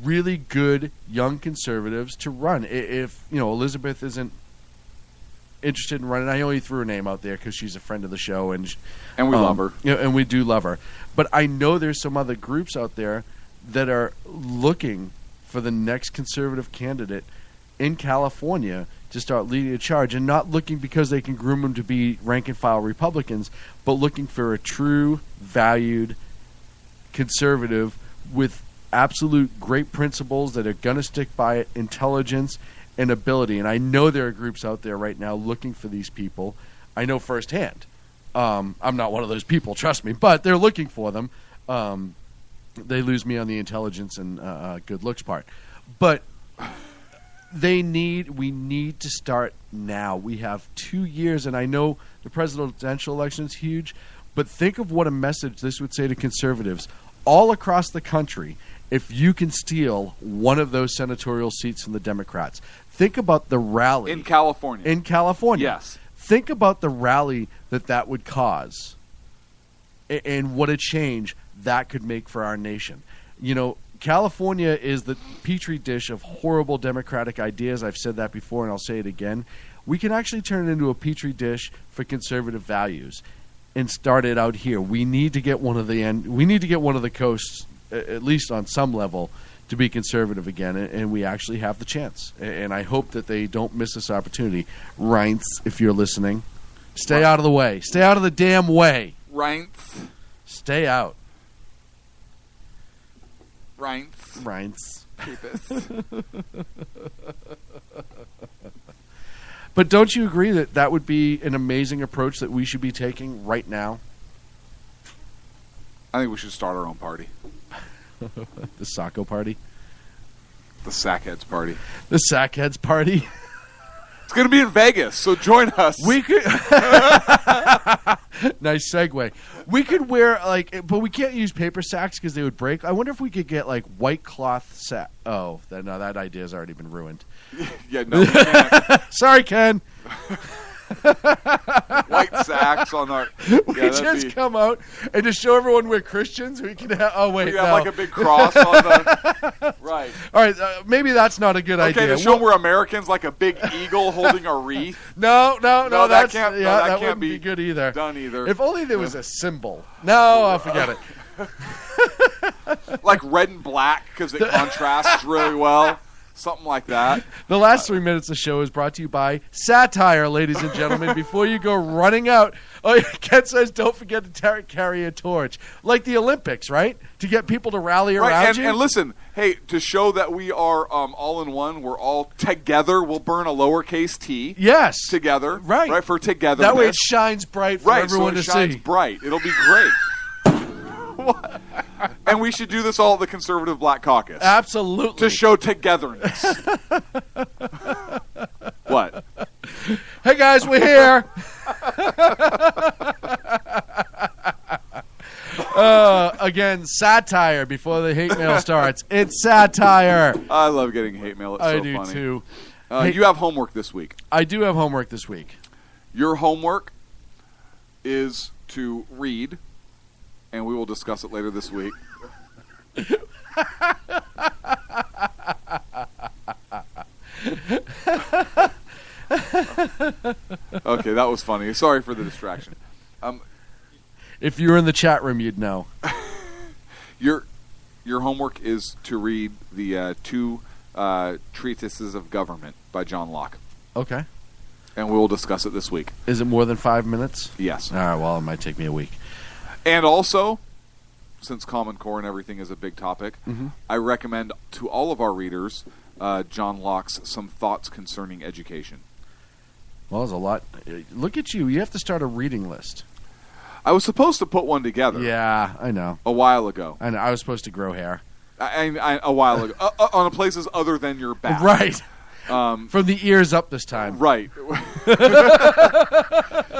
really good young conservatives to run. If Elizabeth isn't interested in running, I only threw her name out there because she's a friend of the show, and we love her. And we do love her. But I know there's some other groups out there that are looking for the next conservative candidate in California to start leading a charge, and not looking because they can groom them to be rank-and-file Republicans, but looking for a true, valued conservative with absolute great principles that are going to stick by it, intelligence, and ability. And I know there are groups out there right now looking for these people. I know firsthand. I'm not one of those people, trust me, but they're looking for them. They lose me on the intelligence and good looks part. But we need to start now. We have 2 years, and I know the presidential election is huge, but think of what a message this would say to conservatives all across the country if you can steal one of those senatorial seats from the Democrats. Think about the rally. In California. Yes. Think about the rally that would cause and what a change that could make for our nation. California is the petri dish of horrible Democratic ideas. I've said that before, and I'll say it again. We can actually turn it into a petri dish for conservative values and start it out here. We need to get one of the coasts, at least on some level, to be conservative again, and we actually have the chance. And I hope that they don't miss this opportunity. Reince, if you're listening, stay out of the way. Stay out of the damn way. Reince. Stay out. Reince. But don't you agree that would be an amazing approach that we should be taking right now? I think we should start our own party. The Sacco Party? The Sackheads Party. The Sackheads Party? It's going to be in Vegas, so join us. We could... Nice segue. We could wear, but we can't use paper sacks because they would break. I wonder if we could get, white cloth sack. Oh, that idea has already been ruined. Yeah, no, we can't. Sorry, Ken. White sacks on our... We just come out and just show everyone we're Christians. We can have... Oh, wait, we have a big cross on the... Right. All right, maybe that's not a good idea. Okay, to show we're Americans, like a big eagle holding a wreath. No, that can't be good either. Done either. If only there was a symbol. No, I'll forget it. Like red and black, because it contrasts really well. Something like that. The last 3 minutes of the show is brought to you by satire, ladies and gentlemen. Before you go running out, Ken says don't forget to carry a torch. Like the Olympics, right? To get people to rally around you. And listen, hey, to show that we are all in one, we're all together, we'll burn a lowercase t. Yes. Together. Right. For together. That way it shines bright for everyone to see. Right, so it shines bright. It'll be great. And we should do this all at the Conservative Black Caucus. Absolutely. To show togetherness. What? Hey, guys, we're here. Again, satire before the hate mail starts. It's satire. I love getting hate mail. It's so funny. I do, too. You have homework this week. I do have homework this week. Your homework is to read, and we will discuss it later this week. Okay, that was funny. Sorry for the distraction. If you were in the chat room, you'd know. Your homework is to read the two treatises of government by John Locke. Okay. And we will discuss it this week. Is it more than 5 minutes? Yes. All right, well, it might take me a week. And also, since Common Core and everything is a big topic, I recommend to all of our readers John Locke's Some Thoughts Concerning Education. Well, there's a lot. Look at you. You have to start a reading list. I was supposed to put one together. Yeah, I know. A while ago. I know. I was supposed to grow hair. A while ago. On places other than your back. Right. From the ears up this time. Right.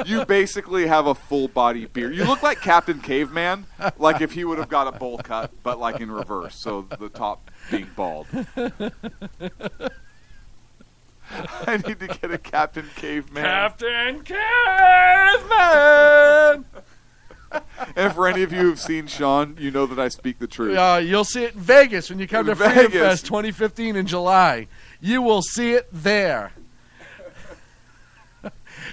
You basically have a full body beard. You look like Captain Caveman, like if he would have got a bowl cut, but like in reverse, so the top being bald. I need to get a Captain Caveman. Captain Caveman! And for any of you who've seen Sean, you know that I speak the truth. You'll see it in Vegas when you come to Vegas. Freedom Fest 2015 in July. You will see it there.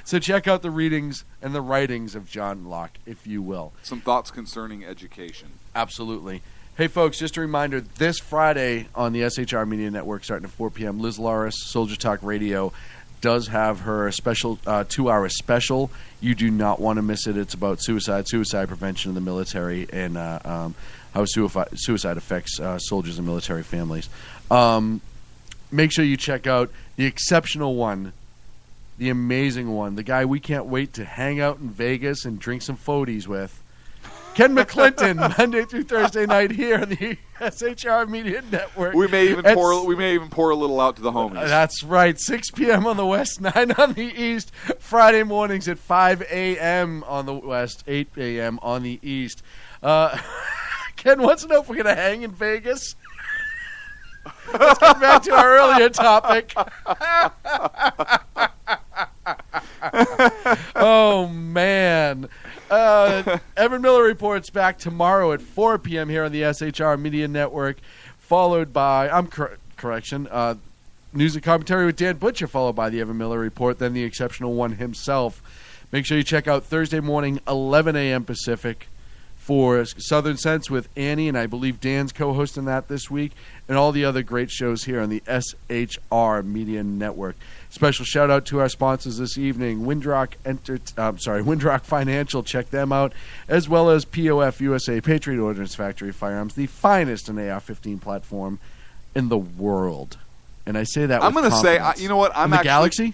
So check out the readings and the writings of John Locke, if you will. Some thoughts concerning education. Absolutely. Hey, folks, just a reminder, this Friday on the SHR Media Network, starting at 4 p.m., Liz Loris, Soldier Talk Radio, does have her special 2-hour special. You do not want to miss it. It's about suicide prevention in the military, and how suicide affects soldiers and military families. Make sure you check out the exceptional one, the amazing one, the guy we can't wait to hang out in Vegas and drink some foodies with. Ken McClinton, Monday through Thursday night here on the SHR Media Network. We may even pour a little out to the homies. That's right. 6 p.m. on the West, 9 on the East. Friday mornings at 5 a.m. on the West, 8 a.m. on the East. Ken wants to know if we're going to hang in Vegas. Let's get back to our earlier topic. Oh, man. Evan Miller reports back tomorrow at 4 p.m. here on the SHR Media Network, followed by, news and commentary with Dan Butcher, followed by the Evan Miller Report, then the exceptional one himself. Make sure you check out Thursday morning, 11 a.m. Pacific, for Southern Sense with Annie, and I believe Dan's co-hosting that this week, and all the other great shows here on the SHR Media Network. Special shout out to our sponsors this evening, Windrock Financial. Check them out, as well as POF USA, Patriot Ordnance Factory Firearms, the finest in AR-15 platform in the world. And I say that I'm going to say, you know what? In the galaxy?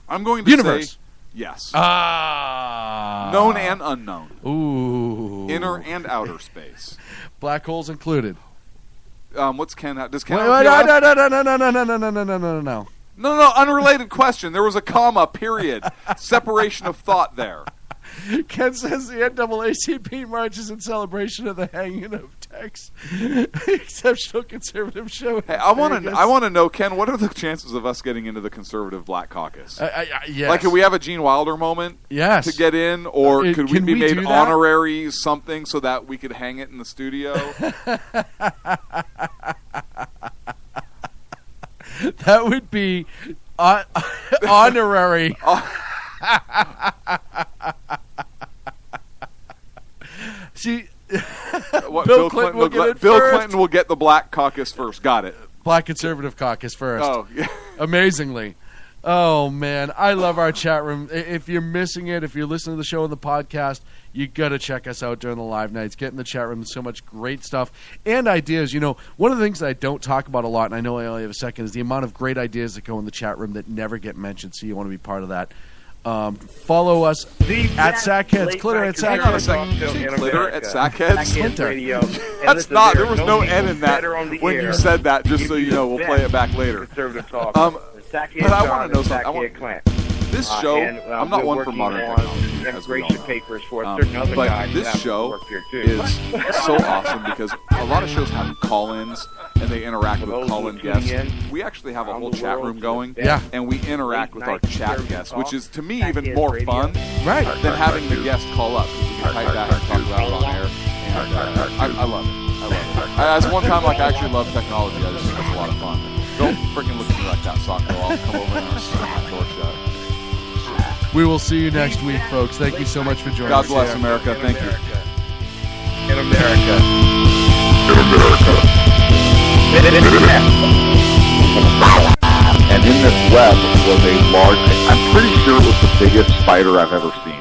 I'm going to Universe. say yes. Known and unknown. Ooh. Inner and outer space. Black holes included. What's Ken? Does Ken? No, unrelated question. There was a comma, period. Separation of thought there. Ken says the NAACP marches in celebration of the hanging of Tex. Exceptional conservative show. Hey, I want to know, Ken, what are the chances of us getting into the conservative Black Caucus? Yes. Like, could we have a Gene Wilder moment? Yes. To get in, or could we be made do that? honorary something so that we could hang it in the studio? That would be honorary. See, Bill Clinton will get the Black Caucus first. Got it. Black Conservative Caucus first. Oh, yeah. Amazingly. Oh, man. I love our chat room. If you're missing it, if you're listening to the show on the podcast, you got to check us out during the live nights. Get in the chat room. There's so much great stuff and ideas. You know, one of the things that I don't talk about a lot, and I know I only have a second, is the amount of great ideas that go in the chat room that never get mentioned, so you want to be part of that. Follow us at Sackheads. Clitter at Sackheads. Clitter at Sackheads? Radio. That's not. There was no N in that when you said that, just so you know. We'll play it back later. Conservative talk. But I want to know something. This show, I'm not one for modern technology, as we all know. Papers for certain other but guys this show is so awesome because a lot of shows have call-ins and they interact with call-in guests. We actually have a whole chat room going, and we interact with our chat guests, which is, to me, even more fun than having the guest call up. You can type that and talk about it on air. And I love it. As one time, I actually love technology. I just think it's a lot of fun. Don't freaking look at me like that, Socko. I'll come over and I'll slam my door shut. We will see you next week, folks. Thank you so much for joining us. God bless America. Thank you. In America. And in this web was a large, I'm pretty sure it was the biggest spider I've ever seen.